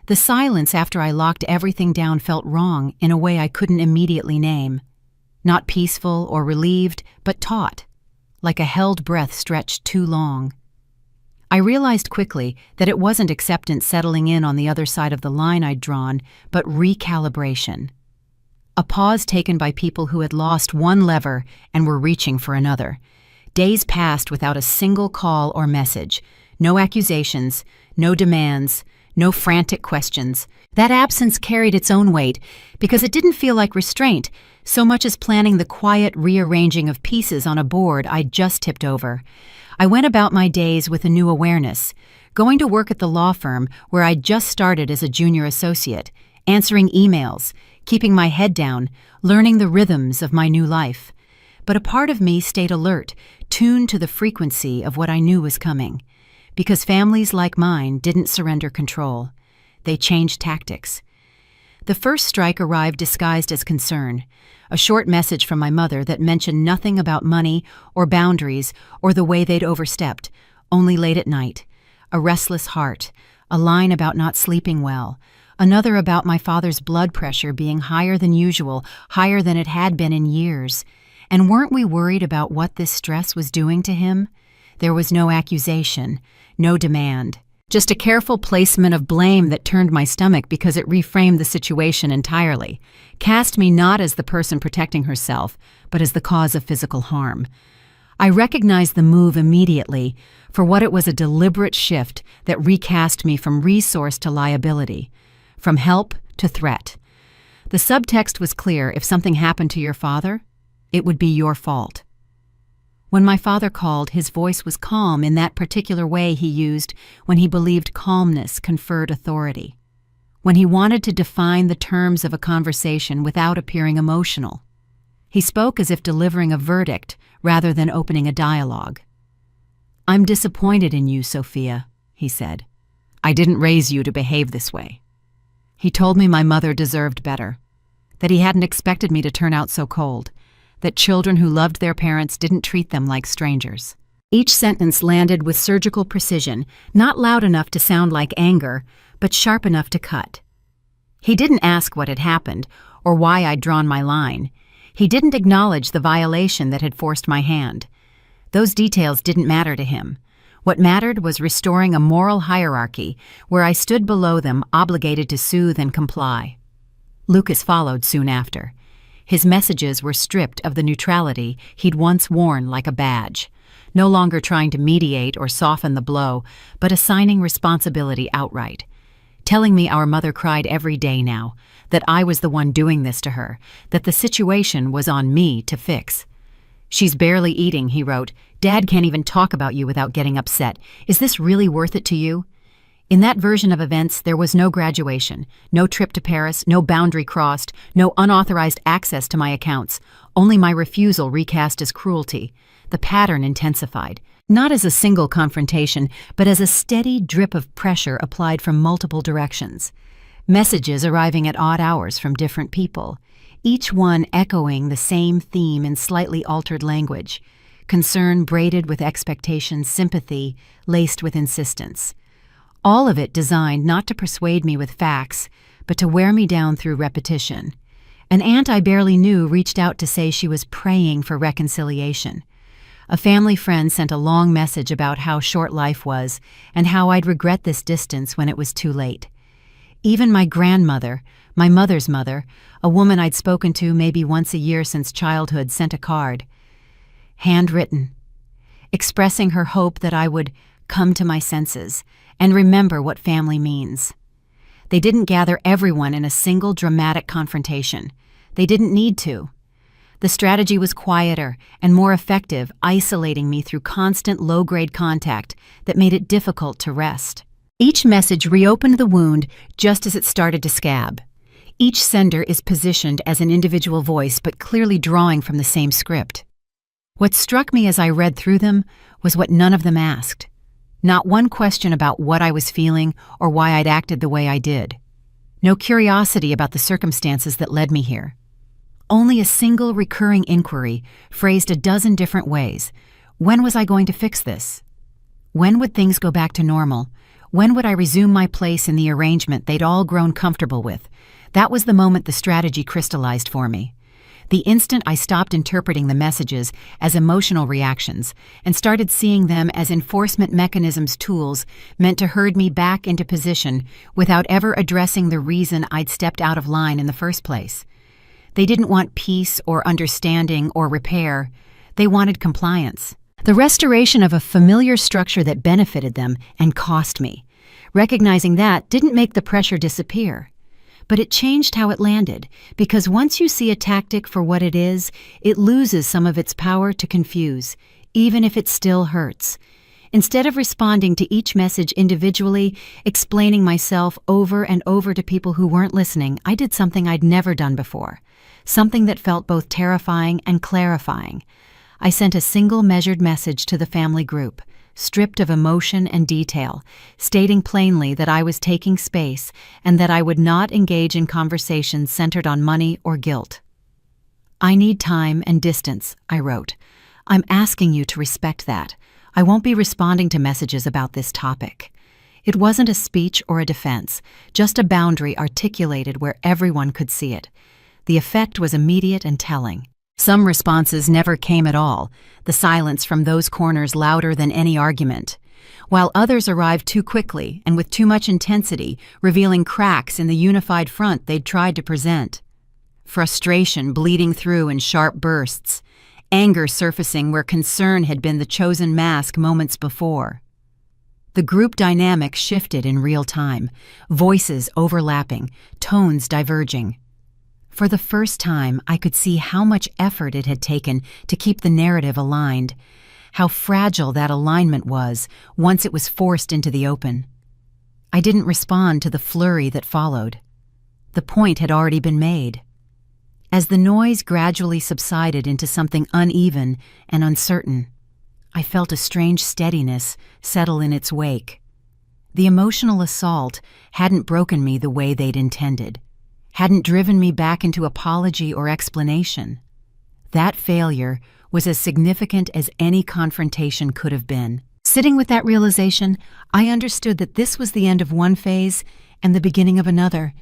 Speaker 1: The silence after I locked everything down felt wrong in a way I couldn't immediately name. Not peaceful or relieved, but taut, like a held breath stretched too long. I realized quickly that it wasn't acceptance settling in on the other side of the line I'd drawn, but recalibration. A pause taken by people who had lost one lever and were reaching for another. Days passed without a single call or message. No accusations, no demands, no frantic questions. That absence carried its own weight because it didn't feel like restraint so much as planning the quiet rearranging of pieces on a board I'd just tipped over. I went about my days with a new awareness, going to work at the law firm where I'd just started as a junior associate, answering emails, keeping my head down, learning the rhythms of my new life. But a part of me stayed alert, tuned to the frequency of what I knew was coming. Because families like mine didn't surrender control. They changed tactics. The first strike arrived disguised as concern, a short message from my mother that mentioned nothing about money or boundaries or the way they'd overstepped, only late at night. A restless heart, a line about not sleeping well, another about my father's blood pressure being higher than usual, higher than it had been in years. And weren't we worried about what this stress was doing to him? There was no accusation, no demand. Just a careful placement of blame that turned my stomach because it reframed the situation entirely, cast me not as the person protecting herself, but as the cause of physical harm. I recognized the move immediately for what it was, a deliberate shift that recast me from resource to liability, from help to threat. The subtext was clear: if something happened to your father, it would be your fault. When my father called, his voice was calm in that particular way he used when he believed calmness conferred authority, when he wanted to define the terms of a conversation without appearing emotional. He spoke as if delivering a verdict rather than opening a dialogue. "I'm disappointed in you, Sophia," he said. "I didn't raise you to behave this way." He told me my mother deserved better, that he hadn't expected me to turn out so cold, that children who loved their parents didn't treat them like strangers. Each sentence landed with surgical precision, not loud enough to sound like anger, but sharp enough to cut. He didn't ask what had happened or why I'd drawn my line. He didn't acknowledge the violation that had forced my hand. Those details didn't matter to him. What mattered was restoring a moral hierarchy where I stood below them, obligated to soothe and comply. Lucas followed soon after. His messages were stripped of the neutrality he'd once worn like a badge, no longer trying to mediate or soften the blow, but assigning responsibility outright, telling me our mother cried every day now, that I was the one doing this to her, that the situation was on me to fix. "She's barely eating," he wrote. "Dad can't even talk about you without getting upset. Is this really worth it to you?" In that version of events, there was no graduation, no trip to Paris, no boundary crossed, no unauthorized access to my accounts, only my refusal recast as cruelty. The pattern intensified, not as a single confrontation, but as a steady drip of pressure applied from multiple directions. Messages arriving at odd hours from different people, each one echoing the same theme in slightly altered language. Concern braided with expectation, sympathy laced with insistence. All of it designed not to persuade me with facts, but to wear me down through repetition. An aunt I barely knew reached out to say she was praying for reconciliation. A family friend sent a long message about how short life was and how I'd regret this distance when it was too late. Even my grandmother, my mother's mother, a woman I'd spoken to maybe once a year since childhood, sent a card. Handwritten, expressing her hope that I would come to my senses and remember what family means. They didn't gather everyone in a single dramatic confrontation. They didn't need to. The strategy was quieter and more effective, isolating me through constant low-grade contact that made it difficult to rest. Each message reopened the wound just as it started to scab. Each sender is positioned as an individual voice but clearly drawing from the same script. What struck me as I read through them was what none of them asked. Not one question about what I was feeling or why I'd acted the way I did. No curiosity about the circumstances that led me here. Only a single recurring inquiry, phrased a dozen different ways. When was I going to fix this? When would things go back to normal? When would I resume my place in the arrangement they'd all grown comfortable with? That was the moment the strategy crystallized for me. The instant I stopped interpreting the messages as emotional reactions and started seeing them as enforcement mechanisms, tools meant to herd me back into position without ever addressing the reason I'd stepped out of line in the first place. They didn't want peace or understanding or repair. They wanted compliance. The restoration of a familiar structure that benefited them and cost me. Recognizing that didn't make the pressure disappear. But it changed how it landed, because once you see a tactic for what it is, it loses some of its power to confuse, even if it still hurts. Instead of responding to each message individually, explaining myself over and over to people who weren't listening, I did something I'd never done before, something that felt both terrifying and clarifying. I sent a single measured message to the family group, stripped of emotion and detail, stating plainly that I was taking space and that I would not engage in conversations centered on money or guilt. "I need time and distance," I wrote. "I'm asking you to respect that. I won't be responding to messages about this topic." It wasn't a speech or a defense, just a boundary articulated where everyone could see it. The effect was immediate and telling. Some responses never came at all, the silence from those corners louder than any argument, while others arrived too quickly and with too much intensity, revealing cracks in the unified front they'd tried to present. Frustration bleeding through in sharp bursts, anger surfacing where concern had been the chosen mask moments before. The group dynamic shifted in real time, voices overlapping, tones diverging. For the first time, I could see how much effort it had taken to keep the narrative aligned, how fragile that alignment was once it was forced into the open. I didn't respond to the flurry that followed. The point had already been made. As the noise gradually subsided into something uneven and uncertain, I felt a strange steadiness settle in its wake. The emotional assault hadn't broken me the way they'd intended, hadn't driven me back into apology or explanation. That failure was as significant as any confrontation could have been. Sitting with that realization, I understood that this was the end of one phase and the beginning of another.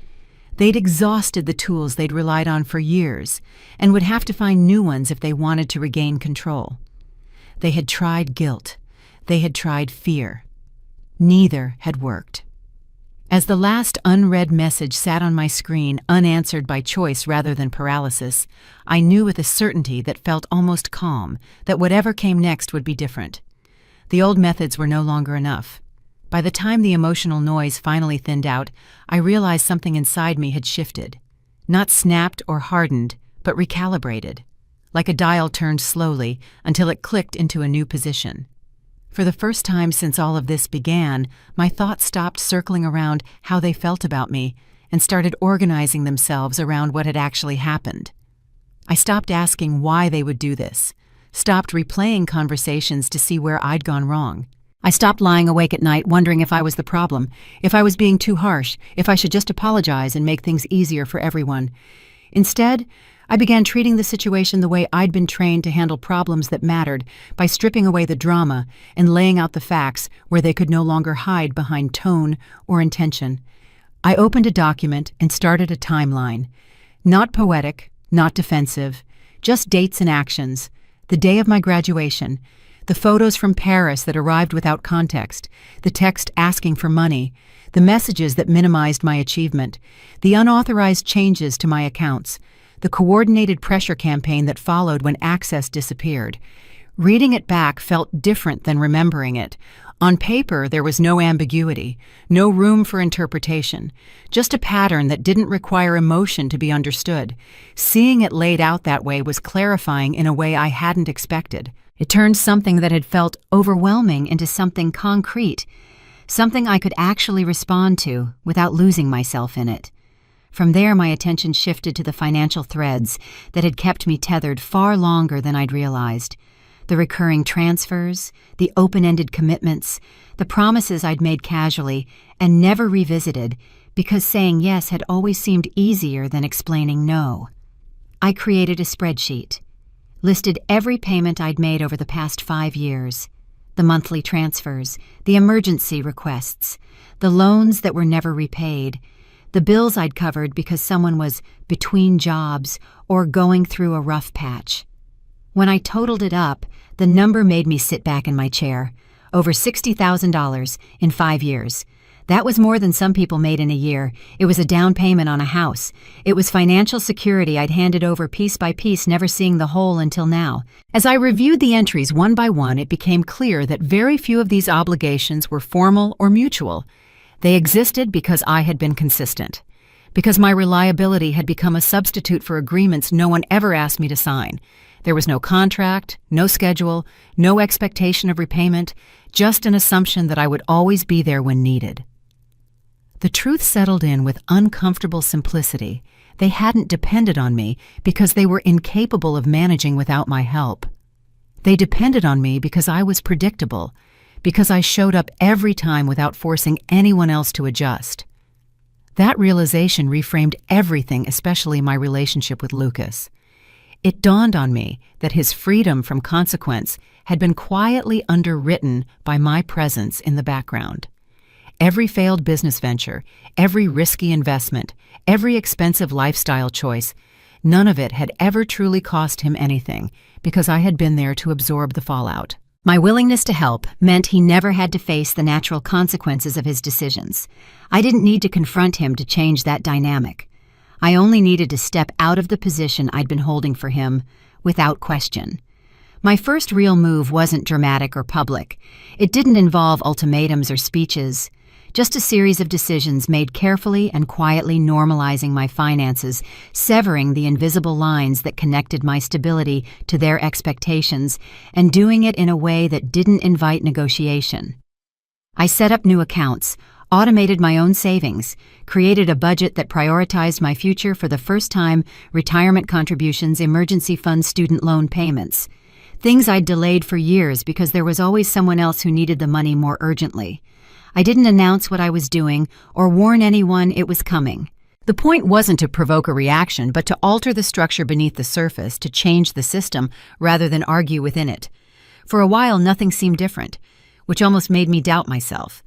Speaker 1: They'd exhausted the tools they'd relied on for years and would have to find new ones if they wanted to regain control. They had tried guilt. They had tried fear. Neither had worked. As the last unread message sat on my screen, unanswered by choice rather than paralysis, I knew with a certainty that felt almost calm that whatever came next would be different. The old methods were no longer enough. By the time the emotional noise finally thinned out, I realized something inside me had shifted. Not snapped or hardened, but recalibrated, like a dial turned slowly until it clicked into a new position. For the first time since all of this began, my thoughts stopped circling around how they felt about me and started organizing themselves around what had actually happened. I stopped asking why they would do this, stopped replaying conversations to see where I'd gone wrong. I stopped lying awake at night wondering if I was the problem, if I was being too harsh, if I should just apologize and make things easier for everyone. Instead, I began treating the situation the way I'd been trained to handle problems that mattered, by stripping away the drama and laying out the facts where they could no longer hide behind tone or intention. I opened a document and started a timeline. Not poetic, not defensive, just dates and actions. The day of my graduation, the photos from Paris that arrived without context, the text asking for money, the messages that minimized my achievement, the unauthorized changes to my accounts, the coordinated pressure campaign that followed when access disappeared. Reading it back felt different than remembering it. On paper, there was no ambiguity, no room for interpretation, just a pattern that didn't require emotion to be understood. Seeing it laid out that way was clarifying in a way I hadn't expected. It turned something that had felt overwhelming into something concrete, something I could actually respond to without losing myself in it. From there, my attention shifted to the financial threads that had kept me tethered far longer than I'd realized. The recurring transfers, the open-ended commitments, the promises I'd made casually and never revisited because saying yes had always seemed easier than explaining no. I created a spreadsheet, listed every payment I'd made over the past 5 years, the monthly transfers, the emergency requests, the loans that were never repaid, the bills I'd covered because someone was between jobs or going through a rough patch. When I totaled it up, the number made me sit back in my chair. Over $60,000 in 5 years. That was more than some people made in a year. It was a down payment on a house. It was financial security I'd handed over piece by piece, never seeing the whole until now. As I reviewed the entries one by one, it became clear that very few of these obligations were formal or mutual. They existed because I had been consistent, because my reliability had become a substitute for agreements no one ever asked me to sign. There was no contract, no schedule, no expectation of repayment, just an assumption that I would always be there when needed. The truth settled in with uncomfortable simplicity. They hadn't depended on me because they were incapable of managing without my help. They depended on me because I was predictable, because I showed up every time without forcing anyone else to adjust. That realization reframed everything, especially my relationship with Lucas. It dawned on me that his freedom from consequence had been quietly underwritten by my presence in the background. Every failed business venture, every risky investment, every expensive lifestyle choice, none of it had ever truly cost him anything because I had been there to absorb the fallout. My willingness to help meant he never had to face the natural consequences of his decisions. I didn't need to confront him to change that dynamic. I only needed to step out of the position I'd been holding for him, without question. My first real move wasn't dramatic or public. It didn't involve ultimatums or speeches, Just a series of decisions made carefully and quietly, normalizing my finances, severing the invisible lines that connected my stability to their expectations, and doing it in a way that didn't invite negotiation. I set up new accounts, automated my own savings, created a budget that prioritized my future for the first time: retirement contributions, emergency fund, student loan payments. Things I'd delayed for years because there was always someone else who needed the money more urgently. I didn't announce what I was doing or warn anyone it was coming. The point wasn't to provoke a reaction, but to alter the structure beneath the surface, to change the system rather than argue within it. For a while, nothing seemed different, which almost made me doubt myself.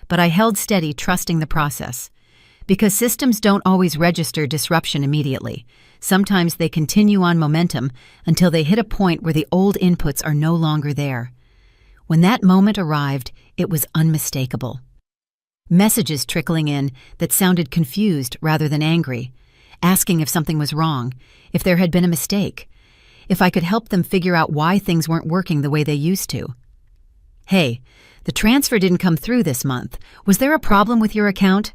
Speaker 1: But I held steady, trusting the process. Because systems don't always register disruption immediately. Sometimes they continue on momentum until they hit a point where the old inputs are no longer there. When that moment arrived, it was unmistakable. Messages trickling in that sounded confused rather than angry, asking if something was wrong, if there had been a mistake, if I could help them figure out why things weren't working the way they used to. "Hey, the transfer didn't come through this month. Was there a problem with your account?"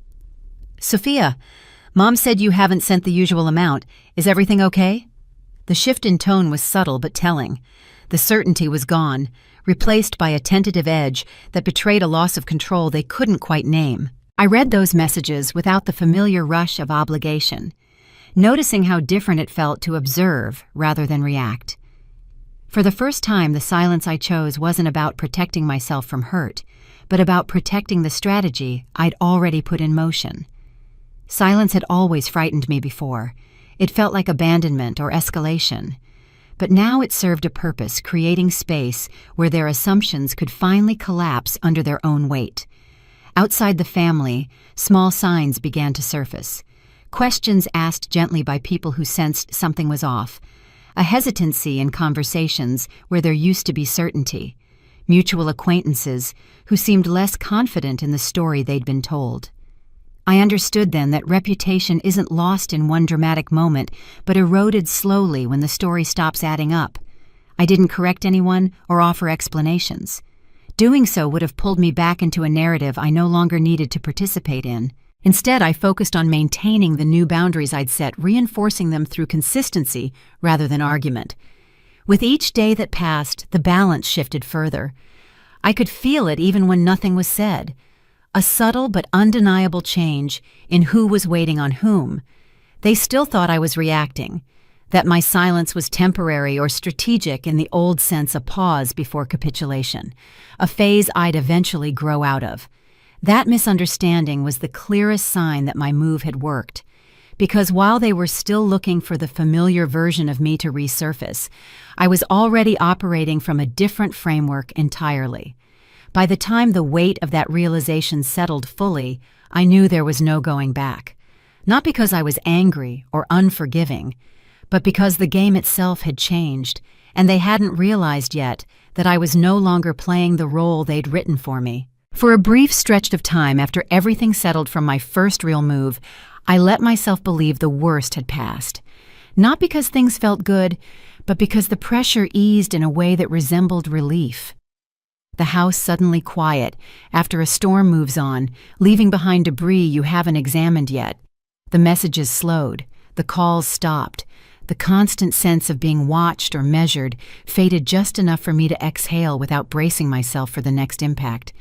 Speaker 1: "Sophia, Mom said you haven't sent the usual amount. Is everything okay?" The shift in tone was subtle but telling. The certainty was gone, replaced by a tentative edge that betrayed a loss of control they couldn't quite name. I read those messages without the familiar rush of obligation, noticing how different it felt to observe rather than react. For the first time, the silence I chose wasn't about protecting myself from hurt, but about protecting the strategy I'd already put in motion. Silence had always frightened me before. It felt like abandonment or escalation. But now it served a purpose, creating space where their assumptions could finally collapse under their own weight. Outside the family, small signs began to surface. Questions asked gently by people who sensed something was off. A hesitancy in conversations where there used to be certainty. Mutual acquaintances who seemed less confident in the story they'd been told. I understood then that reputation isn't lost in one dramatic moment, but eroded slowly when the story stops adding up. I didn't correct anyone or offer explanations. Doing so would have pulled me back into a narrative I no longer needed to participate in. Instead, I focused on maintaining the new boundaries I'd set, reinforcing them through consistency rather than argument. With each day that passed, the balance shifted further. I could feel it even when nothing was said. A subtle but undeniable change in who was waiting on whom. They still thought I was reacting, that my silence was temporary or strategic in the old sense, a pause before capitulation, a phase I'd eventually grow out of. That misunderstanding was the clearest sign that my move had worked, because while they were still looking for the familiar version of me to resurface, I was already operating from a different framework entirely. By the time the weight of that realization settled fully, I knew there was no going back. Not because I was angry or unforgiving, but because the game itself had changed, and they hadn't realized yet that I was no longer playing the role they'd written for me. For a brief stretch of time after everything settled from my first real move, I let myself believe the worst had passed. Not because things felt good, but because the pressure eased in a way that resembled relief. The house suddenly quiet after a storm moves on, leaving behind debris you haven't examined yet. The messages slowed, the calls stopped. The constant sense of being watched or measured faded just enough for me to exhale without bracing myself for the next impact.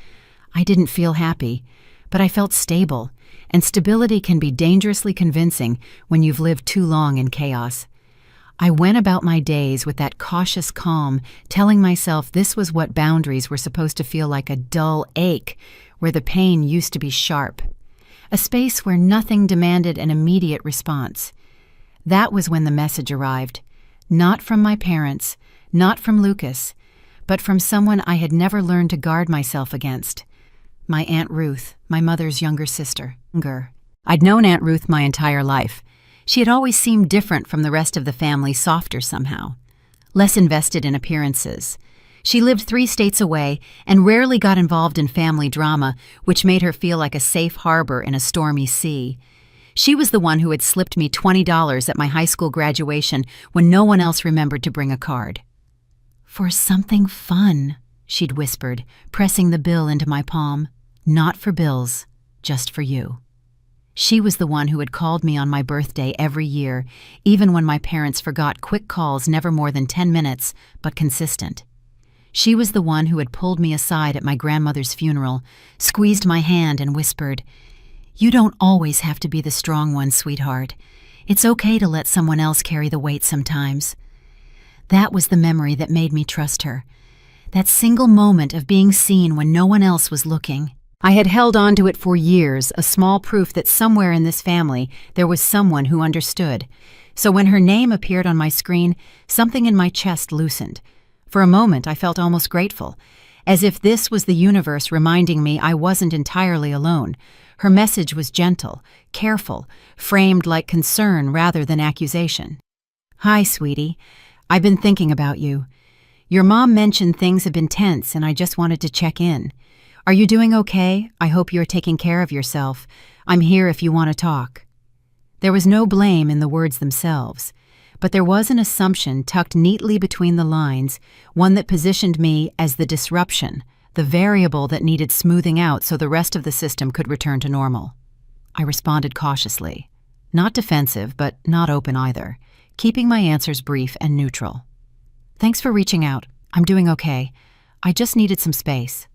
Speaker 1: I didn't feel happy, but I felt stable, and stability can be dangerously convincing when you've lived too long in chaos. I went about my days with that cautious calm, telling myself this was what boundaries were supposed to feel like: a dull ache where the pain used to be sharp. A space where nothing demanded an immediate response. That was when the message arrived. Not from my parents, not from Lucas, but from someone I had never learned to guard myself against. My Aunt Ruth, my mother's younger sister. I'd known Aunt Ruth my entire life. She had always seemed different from the rest of the family, softer somehow, less invested in appearances. She lived 3 states away and rarely got involved in family drama, which made her feel like a safe harbor in a stormy sea. She was the one who had slipped me $20 at my high school graduation when no one else remembered to bring a card. "For something fun," she'd whispered, pressing the bill into my palm. "Not for bills, just for you. She was the one who had called me on my birthday every year, even when my parents forgot. Quick calls, never more than 10 minutes, but consistent. She was the one who had pulled me aside at my grandmother's funeral, squeezed my hand and whispered, "You don't always have to be the strong one, sweetheart. It's okay to let someone else carry the weight sometimes." That was the memory that made me trust her. That single moment of being seen when no one else was looking. I had held on to it for years, a small proof that somewhere in this family there was someone who understood. So when her name appeared on my screen, something in my chest loosened. For a moment, I felt almost grateful, as if this was the universe reminding me I wasn't entirely alone. Her message was gentle, careful, framed like concern rather than accusation. "Hi, sweetie. I've been thinking about you. Your mom mentioned things have been tense, and I just wanted to check in. Are you doing okay? I hope you're taking care of yourself. I'm here if you want to talk." There was no blame in the words themselves, but there was an assumption tucked neatly between the lines, one that positioned me as the disruption, the variable that needed smoothing out so the rest of the system could return to normal. I responded cautiously, not defensive, but not open either, keeping my answers brief and neutral. "Thanks for reaching out. I'm doing okay. I just needed some space."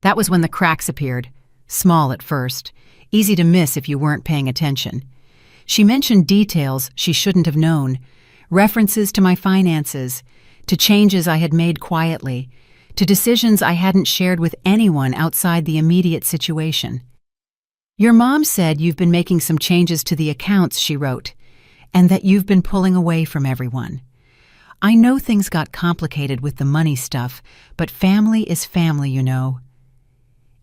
Speaker 1: That was when the cracks appeared, small at first, easy to miss if you weren't paying attention. She mentioned details she shouldn't have known, references to my finances, to changes I had made quietly, to decisions I hadn't shared with anyone outside the immediate situation. "Your mom said you've been making some changes to the accounts," she wrote, "and that you've been pulling away from everyone. I know things got complicated with the money stuff, but family is family, you know."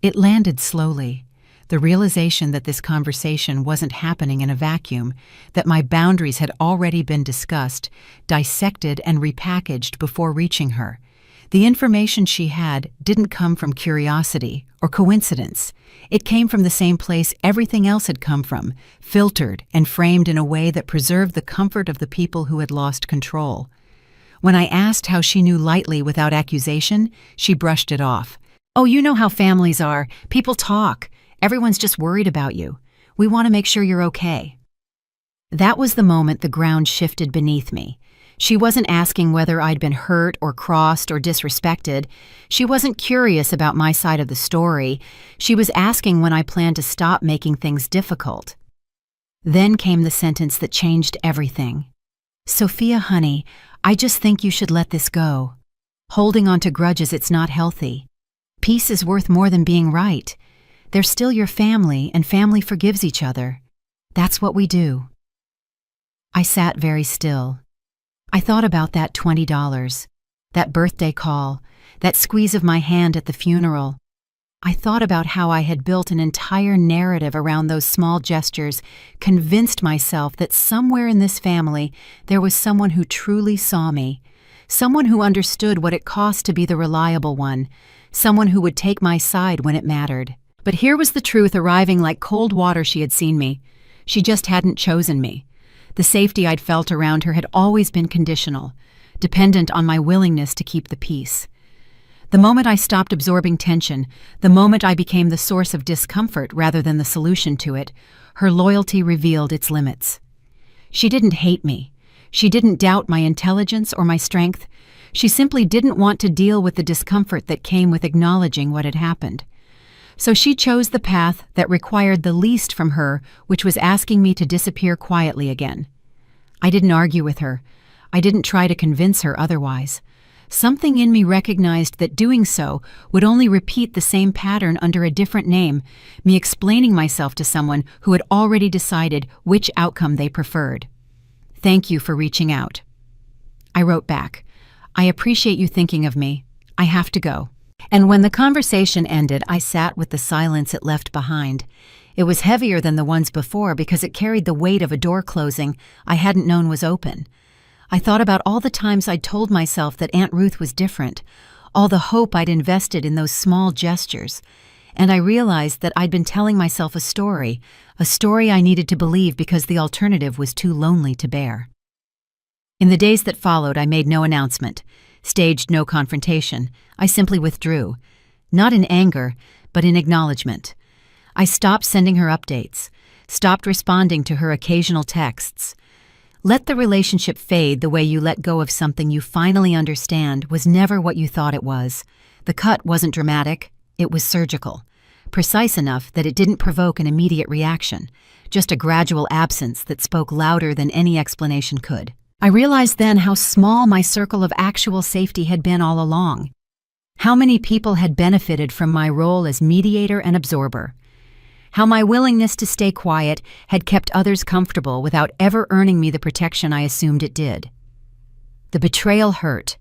Speaker 1: It landed slowly, the realization that this conversation wasn't happening in a vacuum, that my boundaries had already been discussed, dissected, and repackaged before reaching her. The information she had didn't come from curiosity or coincidence. It came from the same place everything else had come from, filtered and framed in a way that preserved the comfort of the people who had lost control. When I asked how she knew lightly without accusation, she brushed it off. "Oh, you know how families are. People talk. Everyone's just worried about you. We want to make sure you're okay." That was the moment the ground shifted beneath me. She wasn't asking whether I'd been hurt or crossed or disrespected. She wasn't curious about my side of the story. She was asking when I planned to stop making things difficult. Then came the sentence that changed everything. "Sophia, honey, I just think you should let this go. Holding on to grudges, it's not healthy. Peace is worth more than being right. They're still your family, and family forgives each other. That's what we do." I sat very still. I thought about that $20, that birthday call, that squeeze of my hand at the funeral. I thought about how I had built an entire narrative around those small gestures, convinced myself that somewhere in this family there was someone who truly saw me, someone who understood what it cost to be the reliable one, someone who would take my side when it mattered. But here was the truth arriving like cold water. She had seen me. She just hadn't chosen me. The safety I'd felt around her had always been conditional, dependent on my willingness to keep the peace. The moment I stopped absorbing tension, the moment I became the source of discomfort rather than the solution to it, her loyalty revealed its limits. She didn't hate me. She didn't doubt my intelligence or my strength. She simply didn't want to deal with the discomfort that came with acknowledging what had happened. So she chose the path that required the least from her, which was asking me to disappear quietly again. I didn't argue with her. I didn't try to convince her otherwise. Something in me recognized that doing so would only repeat the same pattern under a different name, me explaining myself to someone who had already decided which outcome they preferred. "Thank you for reaching out." I wrote back, "I appreciate you thinking of me. I have to go." And when the conversation ended, I sat with the silence it left behind. It was heavier than the ones before because it carried the weight of a door closing I hadn't known was open. I thought about all the times I'd told myself that Aunt Ruth was different, all the hope I'd invested in those small gestures, and I realized that I'd been telling myself a story I needed to believe because the alternative was too lonely to bear. In the days that followed, I made no announcement, staged no confrontation. I simply withdrew, not in anger, but in acknowledgement. I stopped sending her updates, stopped responding to her occasional texts. Let the relationship fade the way you let go of something you finally understand was never what you thought it was. The cut wasn't dramatic, it was surgical. Precise enough that it didn't provoke an immediate reaction, just a gradual absence that spoke louder than any explanation could. I realized then how small my circle of actual safety had been all along. How many people had benefited from my role as mediator and absorber. How my willingness to stay quiet had kept others comfortable without ever earning me the protection I assumed it did. The betrayal hurt.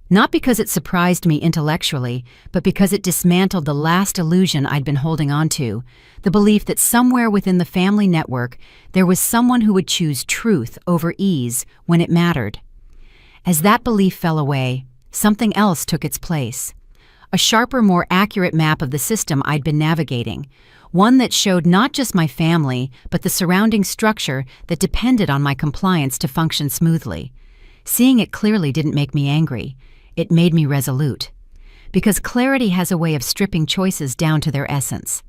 Speaker 1: Not because it surprised me intellectually, but because it dismantled the last illusion I'd been holding on to, the belief that somewhere within the family network there was someone who would choose truth over ease when it mattered. As that belief fell away, something else took its place. A sharper, more accurate map of the system I'd been navigating, one that showed not just my family, but the surrounding structure that depended on my compliance to function smoothly. Seeing it clearly didn't make me angry. It made me resolute. Because clarity has a way of stripping choices down to their essence.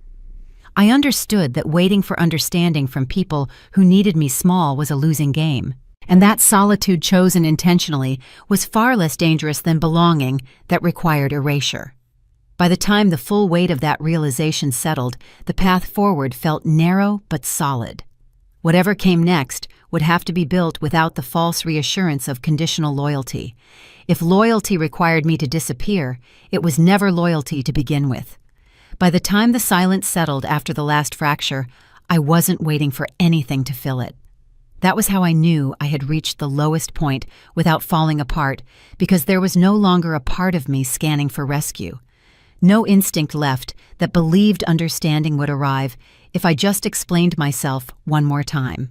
Speaker 1: I understood that waiting for understanding from people who needed me small was a losing game. And that solitude chosen intentionally was far less dangerous than belonging that required erasure. By the time the full weight of that realization settled, the path forward felt narrow but solid. Whatever came next would have to be built without the false reassurance of conditional loyalty. If loyalty required me to disappear, it was never loyalty to begin with. By the time the silence settled after the last fracture, I wasn't waiting for anything to fill it. That was how I knew I had reached the lowest point without falling apart, because there was no longer a part of me scanning for rescue. No instinct left that believed understanding would arrive if I just explained myself one more time.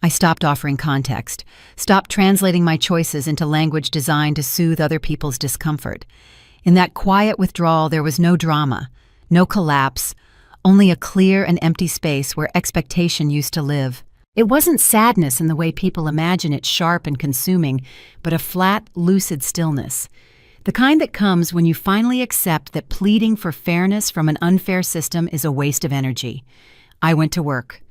Speaker 1: I stopped offering context, stopped translating my choices into language designed to soothe other people's discomfort. In that quiet withdrawal, there was no drama, no collapse, only a clear and empty space where expectation used to live. It wasn't sadness in the way people imagine it, sharp and consuming, but a flat, lucid stillness. The kind that comes when you finally accept that pleading for fairness from an unfair system is a waste of energy. I went to work,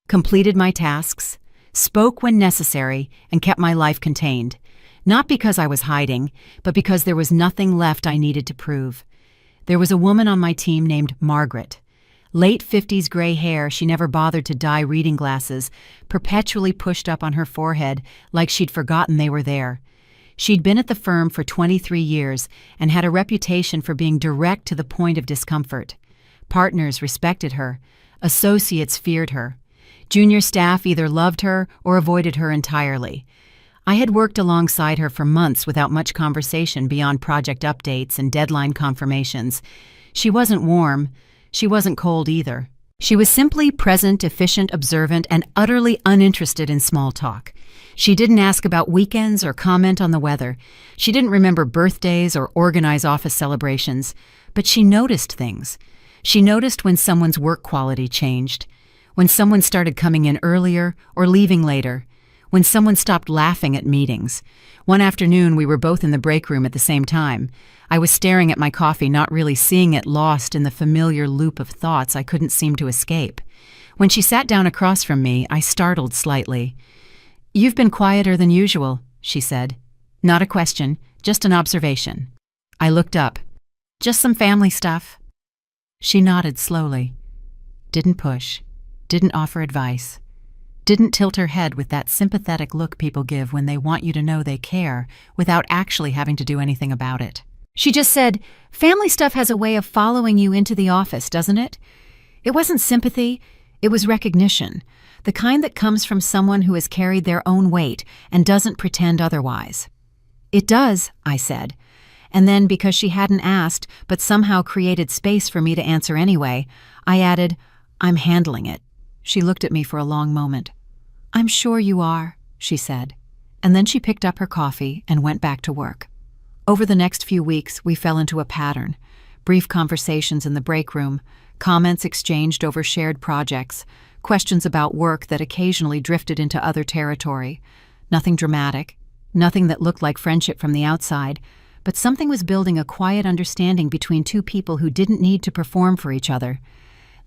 Speaker 1: completed my tasks, spoke when necessary, and kept my life contained. Not because I was hiding, but because there was nothing left I needed to prove. There was a woman on my team named Margaret. Late 50s gray hair she never bothered to dye, reading glasses, perpetually pushed up on her forehead like she'd forgotten they were there. She'd been at the firm for 23 years and had a reputation for being direct to the point of discomfort. Partners respected her. Associates feared her. Junior staff either loved her or avoided her entirely. I had worked alongside her for months without much conversation beyond project updates and deadline confirmations. She wasn't warm. She wasn't cold either. She was simply present, efficient, observant, and utterly uninterested in small talk. She didn't ask about weekends or comment on the weather. She didn't remember birthdays or organize office celebrations. But she noticed things. She noticed when someone's work quality changed, when someone started coming in earlier or leaving later, when someone stopped laughing at meetings. One afternoon, we were both in the break room at the same time. I was staring at my coffee, not really seeing it, lost in the familiar loop of thoughts I couldn't seem to escape. When she sat down across from me, I startled slightly. "You've been quieter than usual," she said. Not a question, just an observation. I looked up. "Just some family stuff." She nodded slowly. Didn't push. Didn't offer advice. Didn't tilt her head with that sympathetic look people give when they want you to know they care without actually having to do anything about it. She just said, "Family stuff has a way of following you into the office, doesn't it?" It wasn't sympathy, it was recognition, the kind that comes from someone who has carried their own weight and doesn't pretend otherwise. "It does," I said. And then, because she hadn't asked but somehow created space for me to answer anyway, I added, "I'm handling it." She looked at me for a long moment. "I'm sure you are," she said. And then she picked up her coffee and went back to work. Over the next few weeks, we fell into a pattern. Brief conversations in the break room, comments exchanged over shared projects, questions about work that occasionally drifted into other territory. Nothing dramatic, nothing that looked like friendship from the outside, but something was building, a quiet understanding between two people who didn't need to perform for each other.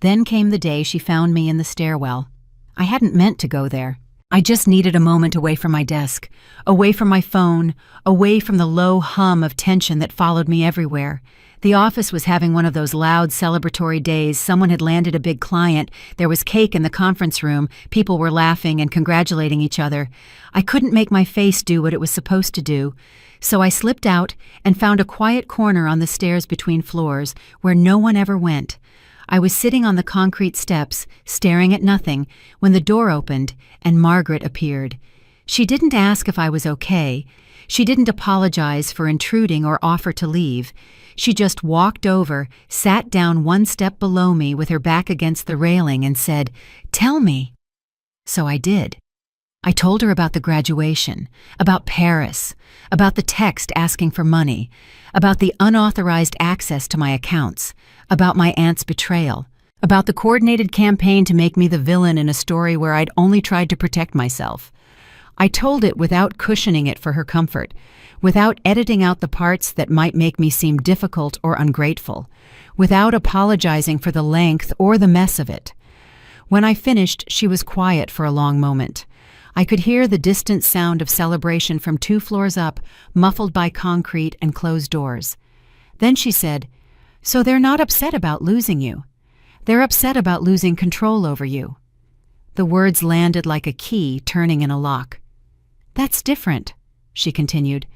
Speaker 1: Then came the day she found me in the stairwell. I hadn't meant to go there. I just needed a moment away from my desk, away from my phone, away from the low hum of tension that followed me everywhere. The office was having one of those loud celebratory days. Someone had landed a big client. There was cake in the conference room. People were laughing and congratulating each other. I couldn't make my face do what it was supposed to do. So I slipped out and found a quiet corner on the stairs between floors where no one ever went. I was sitting on the concrete steps, staring at nothing, when the door opened and Margaret appeared. She didn't ask if I was okay. She didn't apologize for intruding or offer to leave. She just walked over, sat down one step below me with her back against the railing and said, "Tell me." So I did. I told her about the graduation, about Paris, about the text asking for money, about the unauthorized access to my accounts, about my aunt's betrayal, about the coordinated campaign to make me the villain in a story where I'd only tried to protect myself. I told it without cushioning it for her comfort, without editing out the parts that might make me seem difficult or ungrateful, without apologizing for the length or the mess of it. When I finished, she was quiet for a long moment. I could hear the distant sound of celebration from 2 floors up, muffled by concrete and closed doors. Then she said, "So they're not upset about losing you. They're upset about losing control over you." The words landed like a key turning in a lock. "That's different," she continued.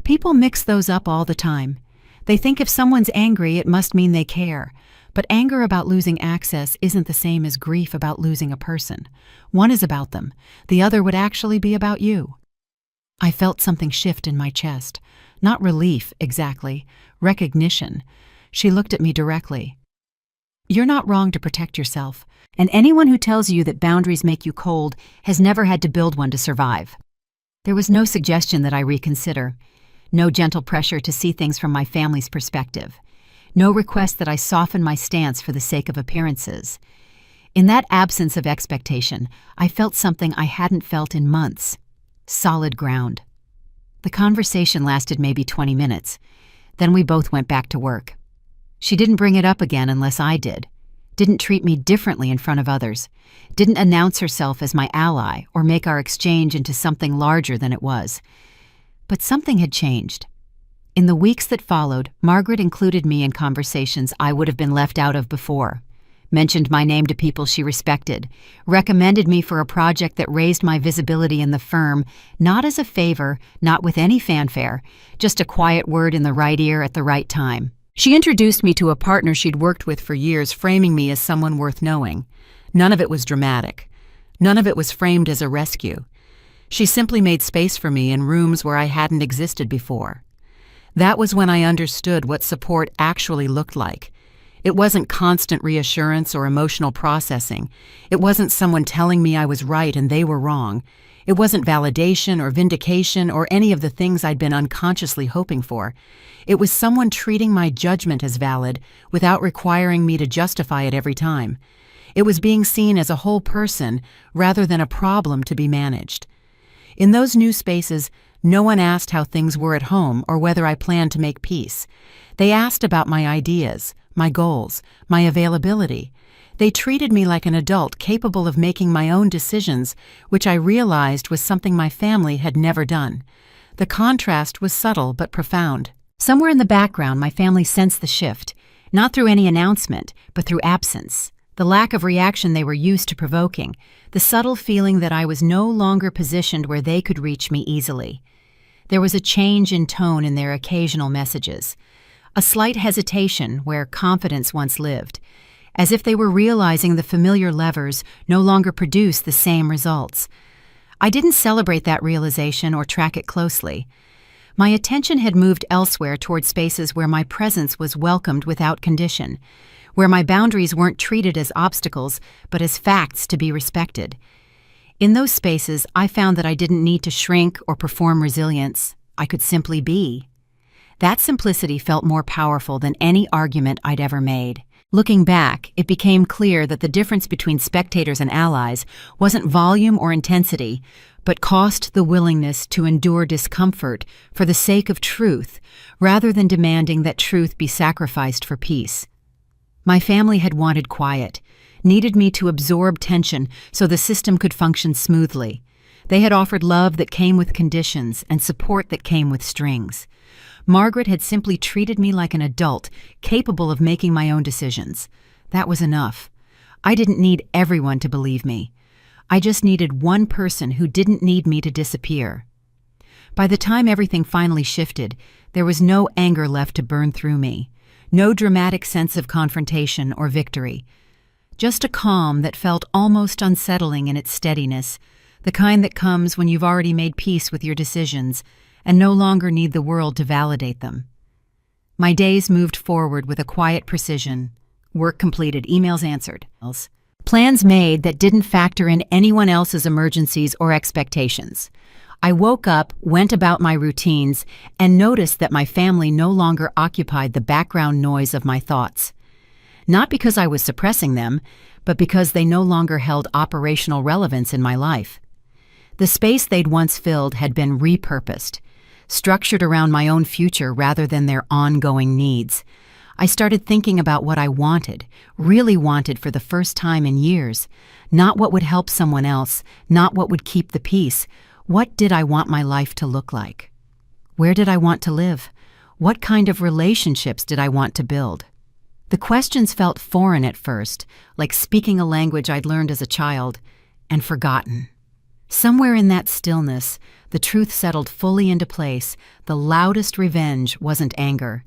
Speaker 1: "People mix those up all the time. They think if someone's angry, it must mean they care. But anger about losing access isn't the same as grief about losing a person. One is about them. The other would actually be about you." I felt something shift in my chest. Not relief, exactly. Recognition. She looked at me directly. "You're not wrong to protect yourself. And anyone who tells you that boundaries make you cold has never had to build one to survive." There was no suggestion that I reconsider. No gentle pressure to see things from my family's perspective. No request that I soften my stance for the sake of appearances. In that absence of expectation, I felt something I hadn't felt in months. Solid ground. The conversation lasted maybe 20 minutes. Then we both went back to work. She didn't bring it up again unless I did. Didn't treat me differently in front of others. Didn't announce herself as my ally or make our exchange into something larger than it was. But something had changed. In the weeks that followed, Margaret included me in conversations I would have been left out of before, mentioned my name to people she respected, recommended me for a project that raised my visibility in the firm, not as a favor, not with any fanfare, just a quiet word in the right ear at the right time. She introduced me to a partner she'd worked with for years, framing me as someone worth knowing. None of it was dramatic. None of it was framed as a rescue. She simply made space for me in rooms where I hadn't existed before. That was when I understood what support actually looked like. It wasn't constant reassurance or emotional processing. It wasn't someone telling me I was right and they were wrong. It wasn't validation or vindication or any of the things I'd been unconsciously hoping for. It was someone treating my judgment as valid without requiring me to justify it every time. It was being seen as a whole person rather than a problem to be managed. In those new spaces, no one asked how things were at home or whether I planned to make peace. They asked about my ideas, my goals, my availability. They treated me like an adult capable of making my own decisions, which I realized was something my family had never done. The contrast was subtle but profound. Somewhere in the background, my family sensed the shift, not through any announcement, but through absence. The lack of reaction they were used to provoking, the subtle feeling that I was no longer positioned where they could reach me easily. There was a change in tone in their occasional messages, a slight hesitation where confidence once lived, as if they were realizing the familiar levers no longer produced the same results. I didn't celebrate that realization or track it closely. My attention had moved elsewhere toward spaces where my presence was welcomed without condition, where my boundaries weren't treated as obstacles, but as facts to be respected. In those spaces, I found that I didn't need to shrink or perform resilience. I could simply be. That simplicity felt more powerful than any argument I'd ever made. Looking back, it became clear that the difference between spectators and allies wasn't volume or intensity, but cost the willingness to endure discomfort for the sake of truth, rather than demanding that truth be sacrificed for peace. My family had wanted quiet, needed me to absorb tension so the system could function smoothly. They had offered love that came with conditions and support that came with strings. Margaret had simply treated me like an adult, capable of making my own decisions. That was enough. I didn't need everyone to believe me. I just needed one person who didn't need me to disappear. By the time everything finally shifted, there was no anger left to burn through me, no dramatic sense of confrontation or victory. Just a calm that felt almost unsettling in its steadiness, the kind that comes when you've already made peace with your decisions and no longer need the world to validate them. My days moved forward with a quiet precision. Work completed, emails answered. Plans made that didn't factor in anyone else's emergencies or expectations. I woke up, went about my routines, and noticed that my family no longer occupied the background noise of my thoughts. Not because I was suppressing them, but because they no longer held operational relevance in my life. The space they'd once filled had been repurposed, structured around my own future rather than their ongoing needs. I started thinking about what I wanted, really wanted for the first time in years. Not what would help someone else, not what would keep the peace. What did I want my life to look like? Where did I want to live? What kind of relationships did I want to build? The questions felt foreign at first, like speaking a language I'd learned as a child and forgotten. Somewhere in that stillness, the truth settled fully into place. The loudest revenge wasn't anger.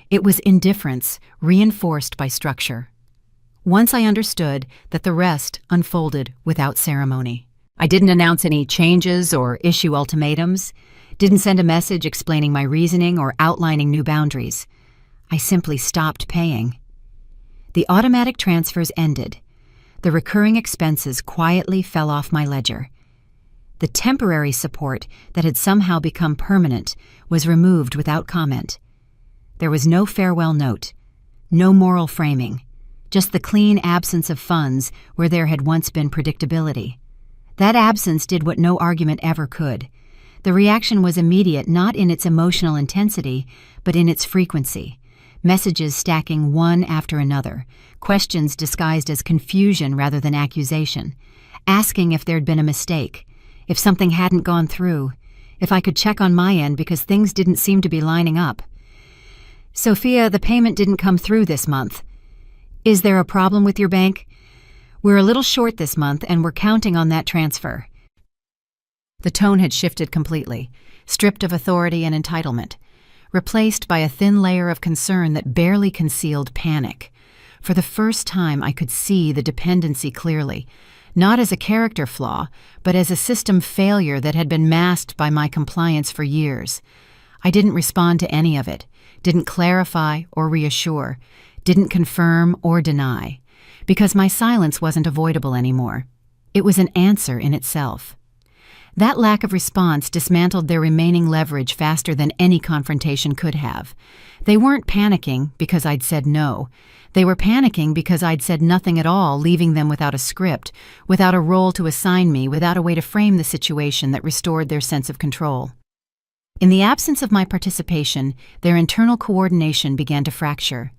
Speaker 1: It was indifference, reinforced by structure. Once I understood that, the rest unfolded without ceremony. I didn't announce any changes or issue ultimatums, didn't send a message explaining my reasoning or outlining new boundaries. I simply stopped paying. The automatic transfers ended. The recurring expenses quietly fell off my ledger. The temporary support that had somehow become permanent was removed without comment. There was no farewell note, no moral framing, just the clean absence of funds where there had once been predictability. That absence did what no argument ever could. The reaction was immediate, not in its emotional intensity, but in its frequency. Messages stacking one after another, questions disguised as confusion rather than accusation, asking if there'd been a mistake, if something hadn't gone through, if I could check on my end because things didn't seem to be lining up. Sophia, the payment didn't come through this month. Is there a problem with your bank? We're a little short this month and we're counting on that transfer. The tone had shifted completely, stripped of authority and entitlement, replaced by a thin layer of concern that barely concealed panic. For the first time, I could see the dependency clearly, not as a character flaw, but as a system failure that had been masked by my compliance for years. I didn't respond to any of it, didn't clarify or reassure, didn't confirm or deny, because my silence wasn't avoidable anymore. It was an answer in itself. That lack of response dismantled their remaining leverage faster than any confrontation could have. They weren't panicking because I'd said no. They were panicking because I'd said nothing at all, leaving them without a script, without a role to assign me, without a way to frame the situation that restored their sense of control. In the absence of my participation, their internal coordination began to fracture.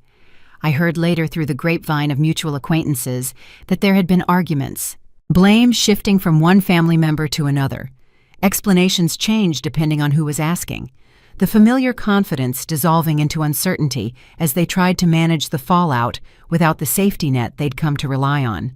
Speaker 1: I heard later through the grapevine of mutual acquaintances that there had been arguments, blame shifting from one family member to another. Explanations changed depending on who was asking. The familiar confidence dissolving into uncertainty as they tried to manage the fallout without the safety net they'd come to rely on.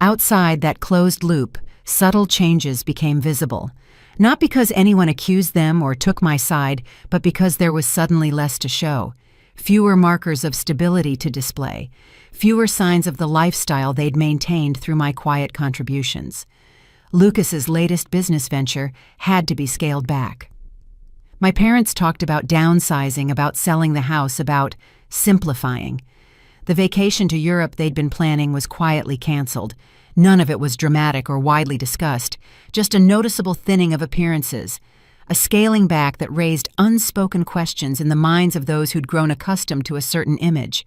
Speaker 1: Outside that closed loop, subtle changes became visible. Not because anyone accused them or took my side, but because there was suddenly less to show. Fewer markers of stability to display. Fewer signs of the lifestyle they'd maintained through my quiet contributions. Lucas's latest business venture had to be scaled back. My parents talked about downsizing, about selling the house, about simplifying. The vacation to Europe they'd been planning was quietly canceled. None of it was dramatic or widely discussed, just a noticeable thinning of appearances, a scaling back that raised unspoken questions in the minds of those who'd grown accustomed to a certain image.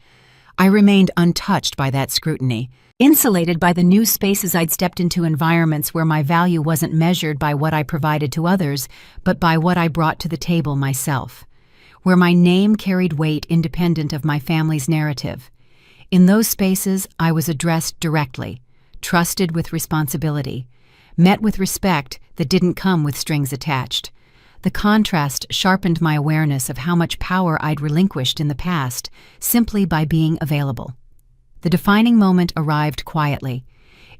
Speaker 1: I remained untouched by that scrutiny, insulated by the new spaces I'd stepped into, environments where my value wasn't measured by what I provided to others, but by what I brought to the table myself, where my name carried weight independent of my family's narrative. In those spaces, I was addressed directly, trusted with responsibility, met with respect that didn't come with strings attached. The contrast sharpened my awareness of how much power I'd relinquished in the past simply by being available. The defining moment arrived quietly.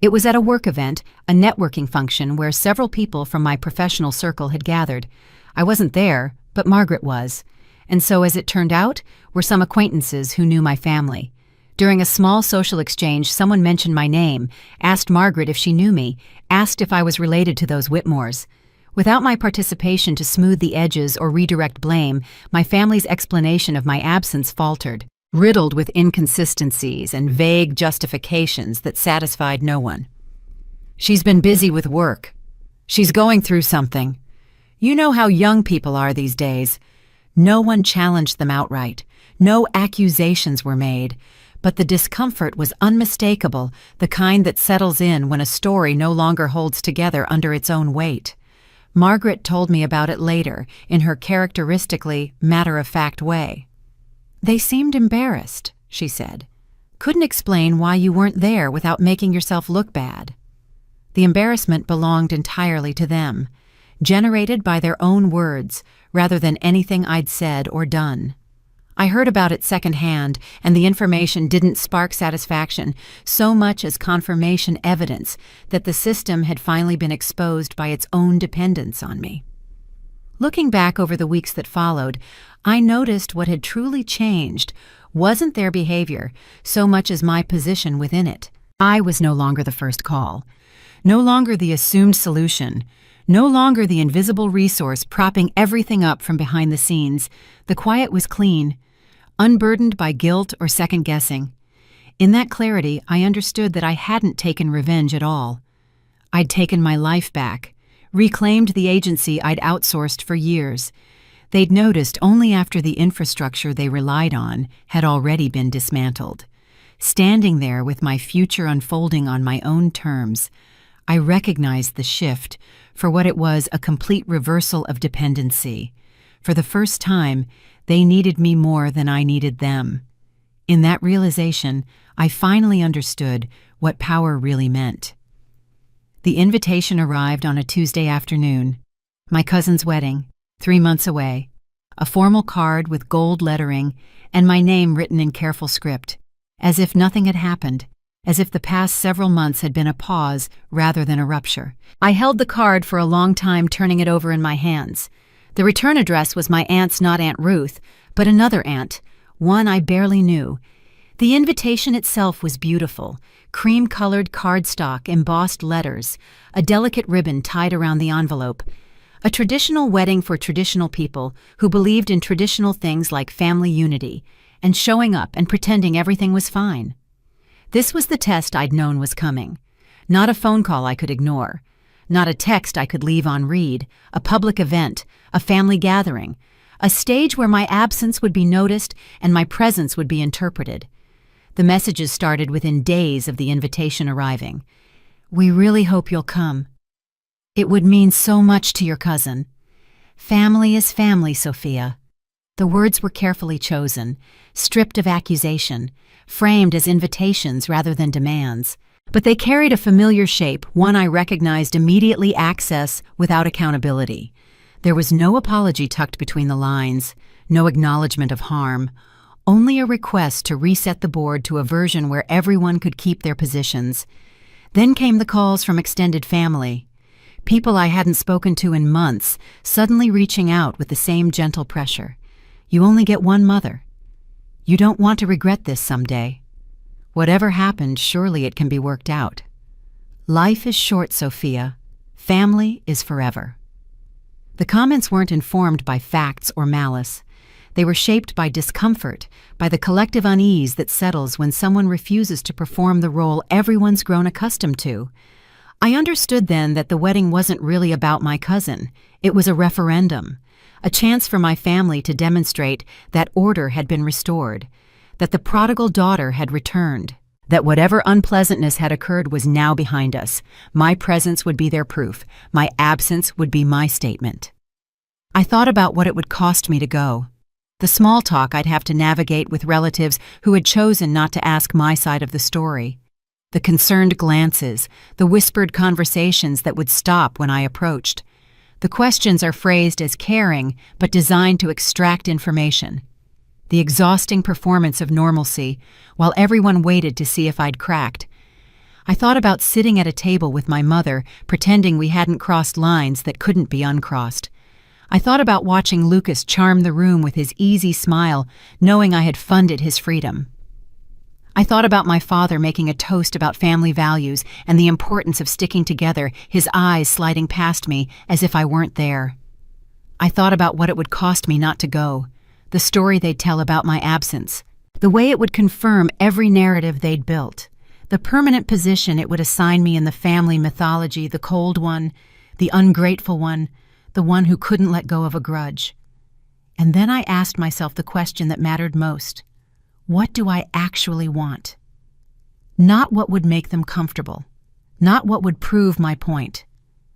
Speaker 1: It was at a work event, a networking function where several people from my professional circle had gathered. I wasn't there, but Margaret was. And so, as it turned out, were some acquaintances who knew my family. During a small social exchange, someone mentioned my name, asked Margaret if she knew me, asked if I was related to those Whitmores. Without my participation to smooth the edges or redirect blame, my family's explanation of my absence faltered, riddled with inconsistencies and vague justifications that satisfied no one. "She's been busy with work. She's going through something. You know how young people are these days." No one challenged them outright. No accusations were made. But the discomfort was unmistakable, the kind that settles in when a story no longer holds together under its own weight. Margaret told me about it later, in her characteristically matter-of-fact way. "They seemed embarrassed," she said. "Couldn't explain why you weren't there without making yourself look bad." The embarrassment belonged entirely to them, generated by their own words, rather than anything I'd said or done. I heard about it secondhand, and the information didn't spark satisfaction so much as confirmation evidence that the system had finally been exposed by its own dependence on me. Looking back over the weeks that followed, I noticed what had truly changed wasn't their behavior so much as my position within it. I was no longer the first call, no longer the assumed solution, no longer the invisible resource propping everything up from behind the scenes. The quiet was clean, unburdened by guilt or second-guessing. In that clarity, I understood that I hadn't taken revenge at all. I'd taken my life back, reclaimed the agency I'd outsourced for years. They'd noticed only after the infrastructure they relied on had already been dismantled. Standing there with my future unfolding on my own terms, I recognized the shift for what it was, a complete reversal of dependency. For the first time, they needed me more than I needed them. In that realization, I finally understood what power really meant. The invitation arrived on a Tuesday afternoon. My cousin's wedding, 3 months away. A formal card with gold lettering and my name written in careful script, as if nothing had happened, as if the past several months had been a pause rather than a rupture. I held the card for a long time, turning it over in my hands. The return address was my aunt's, not Aunt Ruth, but another aunt, one I barely knew. The invitation itself was beautiful, cream-colored cardstock, embossed letters, a delicate ribbon tied around the envelope. A traditional wedding for traditional people who believed in traditional things like family unity and showing up and pretending everything was fine. This was the test I'd known was coming. Not a phone call I could ignore. Not a text I could leave on read, a public event, a family gathering, a stage where my absence would be noticed and my presence would be interpreted. The messages started within days of the invitation arriving. "We really hope you'll come. It would mean so much to your cousin. Family is family, Sophia." The words were carefully chosen, stripped of accusation, framed as invitations rather than demands. But they carried a familiar shape, one I recognized immediately: access without accountability. There was no apology tucked between the lines, no acknowledgement of harm, only a request to reset the board to a version where everyone could keep their positions. Then came the calls from extended family, people I hadn't spoken to in months, suddenly reaching out with the same gentle pressure. "You only get one mother. You don't want to regret this someday. Whatever happened, surely it can be worked out. Life is short, Sophia. Family is forever." The comments weren't informed by facts or malice. They were shaped by discomfort, by the collective unease that settles when someone refuses to perform the role everyone's grown accustomed to. I understood then that the wedding wasn't really about my cousin. It was a referendum, a chance for my family to demonstrate that order had been restored, that the prodigal daughter had returned, that whatever unpleasantness had occurred was now behind us. My presence would be their proof. My absence would be my statement. I thought about what it would cost me to go. the small talk I'd have to navigate with relatives who had chosen not to ask my side of the story, the concerned glances, the whispered conversations that would stop when I approached. The questions are phrased as caring, but designed to extract information. The exhausting performance of normalcy, while everyone waited to see if I'd cracked. I thought about sitting at a table with my mother, pretending we hadn't crossed lines that couldn't be uncrossed. I thought about watching Lucas charm the room with his easy smile, knowing I had funded his freedom. I thought about my father making a toast about family values and the importance of sticking together, his eyes sliding past me as if I weren't there. I thought about what it would cost me not to go, the story they'd tell about my absence, the way it would confirm every narrative they'd built, the permanent position it would assign me in the family mythology, the cold one, the ungrateful one, the one who couldn't let go of a grudge. And then I asked myself the question that mattered most. What do I actually want? Not what would make them comfortable, not what would prove my point,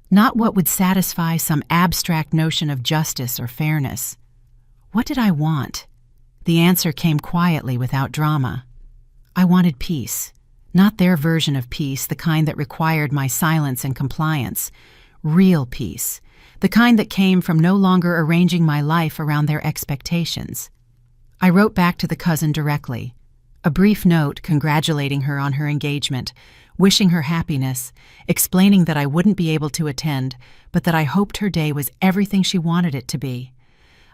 Speaker 1: not what would satisfy some abstract notion of justice or fairness. What did I want? The answer came quietly without drama. I wanted peace, not their version of peace, the kind that required my silence and compliance. Real peace, the kind that came from no longer arranging my life around their expectations. I wrote back to the cousin directly, a brief note congratulating her on her engagement, wishing her happiness, explaining that I wouldn't be able to attend, but that I hoped her day was everything she wanted it to be.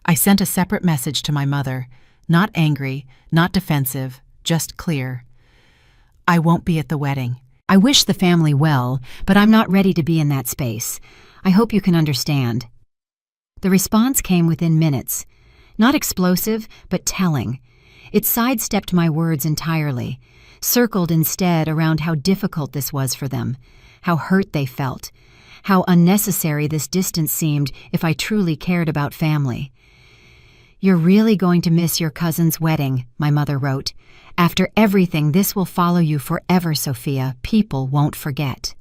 Speaker 1: I sent a separate message to my mother, not angry, not defensive, just clear. I won't be at the wedding. I wish the family well, but I'm not ready to be in that space. I hope you can understand. The response came within minutes. Not explosive, but telling. It sidestepped my words entirely, circled instead around how difficult this was for them, how hurt they felt, how unnecessary this distance seemed if I truly cared about family. "You're really going to miss your cousin's wedding," my mother wrote. "After everything, this will follow you forever, Sophia. People won't forget."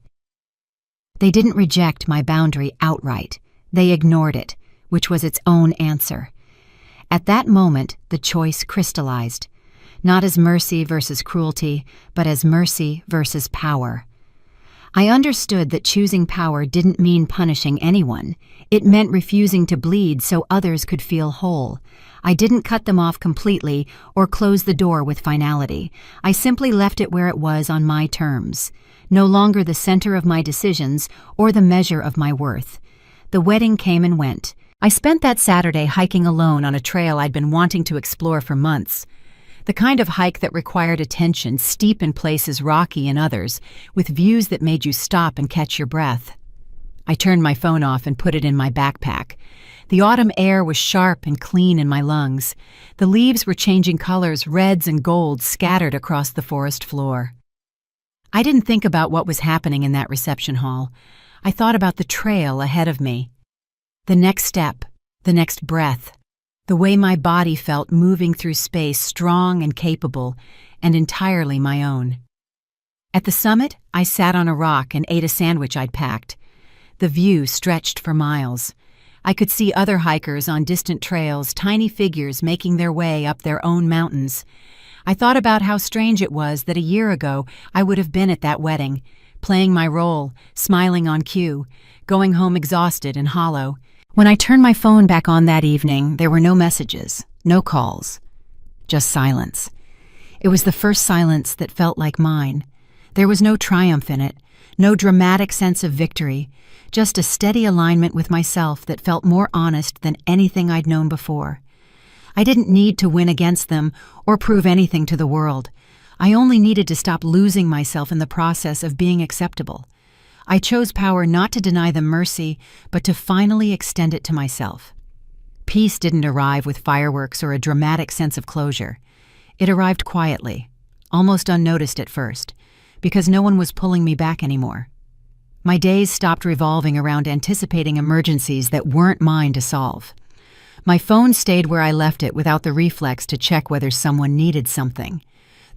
Speaker 1: They didn't reject my boundary outright. They ignored it, which was its own answer. At that moment, the choice crystallized, not as mercy versus cruelty, but as mercy versus power. I understood that choosing power didn't mean punishing anyone. It meant refusing to bleed so others could feel whole. I didn't cut them off completely or close the door with finality. I simply left it where it was on my terms, no longer the center of my decisions or the measure of my worth. The wedding came and went. I spent that Saturday hiking alone on a trail I'd been wanting to explore for months. The kind of hike that required attention, steep in places, rocky in others, with views that made you stop and catch your breath. I turned my phone off and put it in my backpack. The autumn air was sharp and clean in my lungs. The leaves were changing colors, reds and golds scattered across the forest floor. I didn't think about what was happening in that reception hall. I thought about the trail ahead of me. The next step, the next breath, the way my body felt moving through space, strong and capable, and entirely my own. At the summit, I sat on a rock and ate a sandwich I'd packed. The view stretched for miles. I could see other hikers on distant trails, tiny figures making their way up their own mountains. I thought about how strange it was that a year ago I would have been at that wedding, playing my role, smiling on cue, going home exhausted and hollow. When I turned my phone back on that evening, there were no messages, no calls, just silence. It was the first silence that felt like mine. There was no triumph in it, no dramatic sense of victory, just a steady alignment with myself that felt more honest than anything I'd known before. I didn't need to win against them or prove anything to the world. I only needed to stop losing myself in the process of being acceptable. I chose power not to deny them mercy, but to finally extend it to myself. Peace didn't arrive with fireworks or a dramatic sense of closure. It arrived quietly, almost unnoticed at first, because no one was pulling me back anymore. My days stopped revolving around anticipating emergencies that weren't mine to solve. My phone stayed where I left it without the reflex to check whether someone needed something.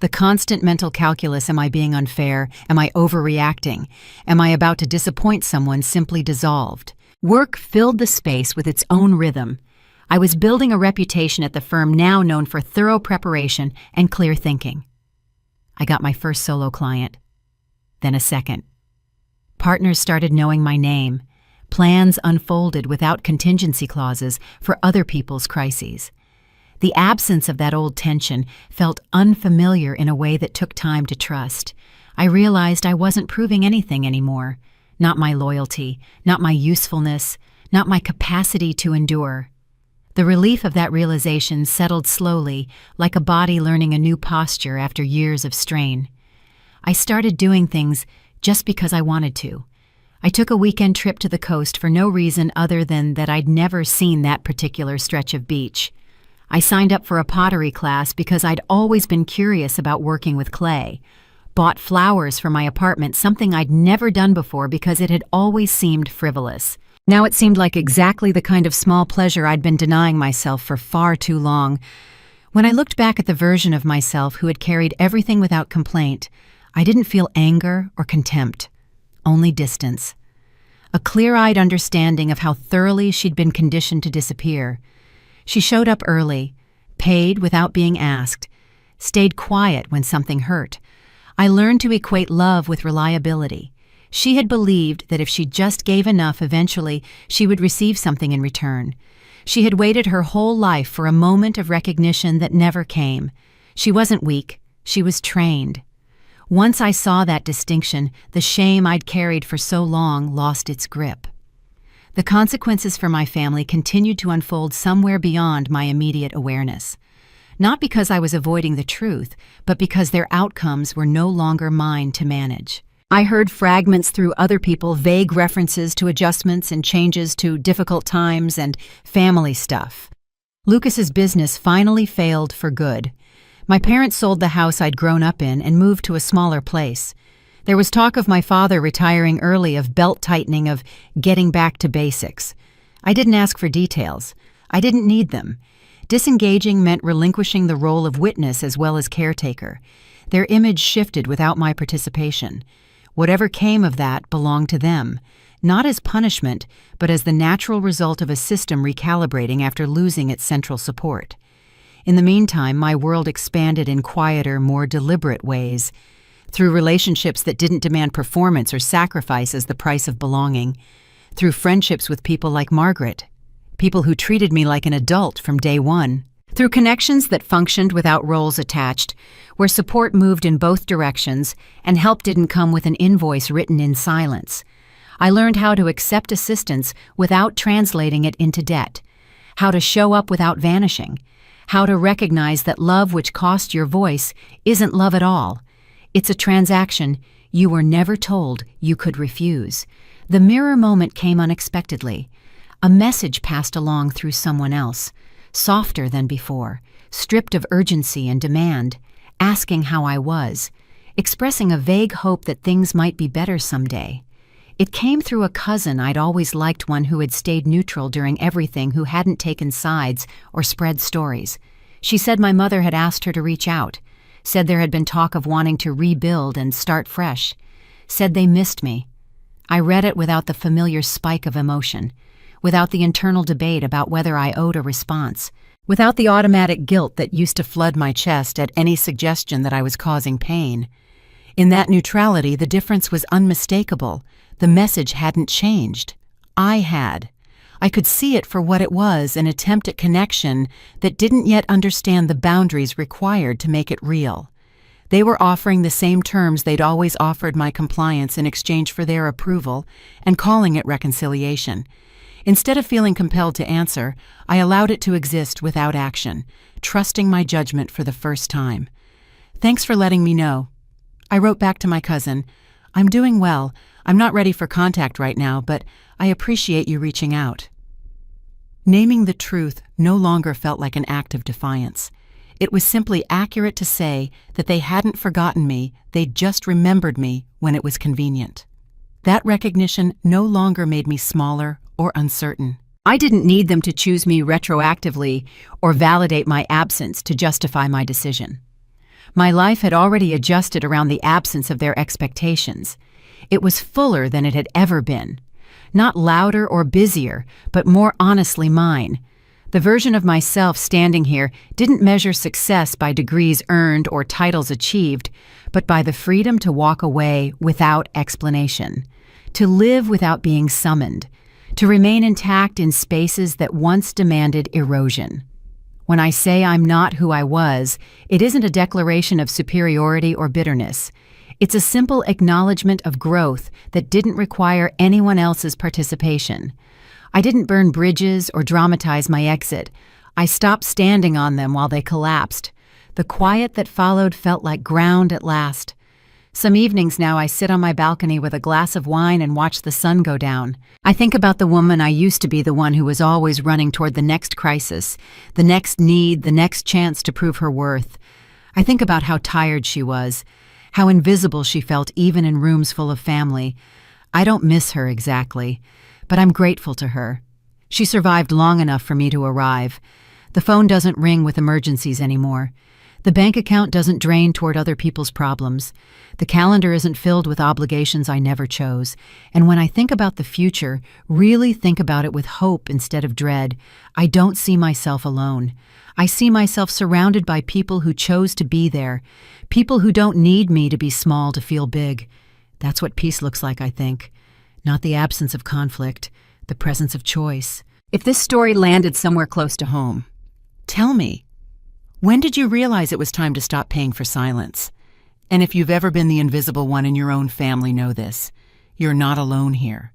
Speaker 1: The constant mental calculus, am I being unfair? Am I overreacting? Am I about to disappoint someone, simply dissolved. Work filled the space with its own rhythm. I was building a reputation at the firm now known for thorough preparation and clear thinking. I got my first solo client, then a second. Partners started knowing my name. Plans unfolded without contingency clauses for other people's crises. The absence of that old tension felt unfamiliar in a way that took time to trust. I realized I wasn't proving anything anymore. Not my loyalty, not my usefulness, not my capacity to endure. The relief of that realization settled slowly, like a body learning a new posture after years of strain. I started doing things just because I wanted to. I took a weekend trip to the coast for no reason other than that I'd never seen that particular stretch of beach. I signed up for a pottery class because I'd always been curious about working with clay. Bought flowers for my apartment, something I'd never done before because it had always seemed frivolous. Now it seemed like exactly the kind of small pleasure I'd been denying myself for far too long. When I looked back at the version of myself who had carried everything without complaint, I didn't feel anger or contempt, only distance. A clear-eyed understanding of how thoroughly she'd been conditioned to disappear. She showed up early, paid without being asked, stayed quiet when something hurt. I learned to equate love with reliability. She had believed that if she just gave enough, eventually she would receive something in return. She had waited her whole life for a moment of recognition that never came. She wasn't weak, she was trained. Once I saw that distinction, the shame I'd carried for so long lost its grip. The consequences for my family continued to unfold somewhere beyond my immediate awareness. Not because I was avoiding the truth, but because their outcomes were no longer mine to manage. I heard fragments through other people, vague references to adjustments and changes to difficult times and family stuff. Lucas's business finally failed for good. My parents sold the house I'd grown up in and moved to a smaller place. There was talk of my father retiring early, of belt-tightening, of getting back to basics. I didn't ask for details. I didn't need them. Disengaging meant relinquishing the role of witness as well as caretaker. Their image shifted without my participation. Whatever came of that belonged to them, not as punishment, but as the natural result of a system recalibrating after losing its central support. In the meantime, my world expanded in quieter, more deliberate ways. Through relationships that didn't demand performance or sacrifice as the price of belonging. Through friendships with people like Margaret. People who treated me like an adult from day one. Through connections that functioned without roles attached, where support moved in both directions and help didn't come with an invoice written in silence. I learned how to accept assistance without translating it into debt, how to show up without vanishing, how to recognize that love which cost your voice isn't love at all. It's a transaction you were never told you could refuse. The mirror moment came unexpectedly. A message passed along through someone else, softer than before, stripped of urgency and demand, asking how I was, expressing a vague hope that things might be better someday. It came through a cousin I'd always liked, one who had stayed neutral during everything, who hadn't taken sides or spread stories. She said my mother had asked her to reach out, said there had been talk of wanting to rebuild and start fresh, said they missed me. I read it without the familiar spike of emotion, without the internal debate about whether I owed a response, without the automatic guilt that used to flood my chest at any suggestion that I was causing pain. In that neutrality, the difference was unmistakable. The message hadn't changed. I had. I could see it for what it was, an attempt at connection that didn't yet understand the boundaries required to make it real. They were offering the same terms they'd always offered my compliance in exchange for their approval, and calling it reconciliation. Instead of feeling compelled to answer, I allowed it to exist without action, trusting my judgment for the first time. "Thanks for letting me know." I wrote back to my cousin, "I'm doing well. I'm not ready for contact right now, but I appreciate you reaching out." Naming the truth no longer felt like an act of defiance. It was simply accurate to say that they hadn't forgotten me, they'd just remembered me when it was convenient. That recognition no longer made me smaller or uncertain. I didn't need them to choose me retroactively or validate my absence to justify my decision. My life had already adjusted around the absence of their expectations. It was fuller than it had ever been. Not louder or busier, but more honestly mine. The version of myself standing here didn't measure success by degrees earned or titles achieved, but by the freedom to walk away without explanation, to live without being summoned, to remain intact in spaces that once demanded erosion. When I say I'm not who I was, it isn't a declaration of superiority or bitterness. It's a simple acknowledgement of growth that didn't require anyone else's participation. I didn't burn bridges or dramatize my exit. I stopped standing on them while they collapsed. The quiet that followed felt like ground at last. Some evenings now I sit on my balcony with a glass of wine and watch the sun go down. I think about the woman I used to be, the one who was always running toward the next crisis, the next need, the next chance to prove her worth. I think about how tired she was, how invisible she felt even in rooms full of family. I don't miss her exactly, but I'm grateful to her. She survived long enough for me to arrive. The phone doesn't ring with emergencies anymore. The bank account doesn't drain toward other people's problems. The calendar isn't filled with obligations I never chose. And when I think about the future, really think about it with hope instead of dread, I don't see myself alone. I see myself surrounded by people who chose to be there, people who don't need me to be small to feel big. That's what peace looks like, I think. Not the absence of conflict, the presence of choice. If this story landed somewhere close to home, tell me, when did you realize it was time to stop paying for silence? And if you've ever been the invisible one in your own family, know this. You're not alone here.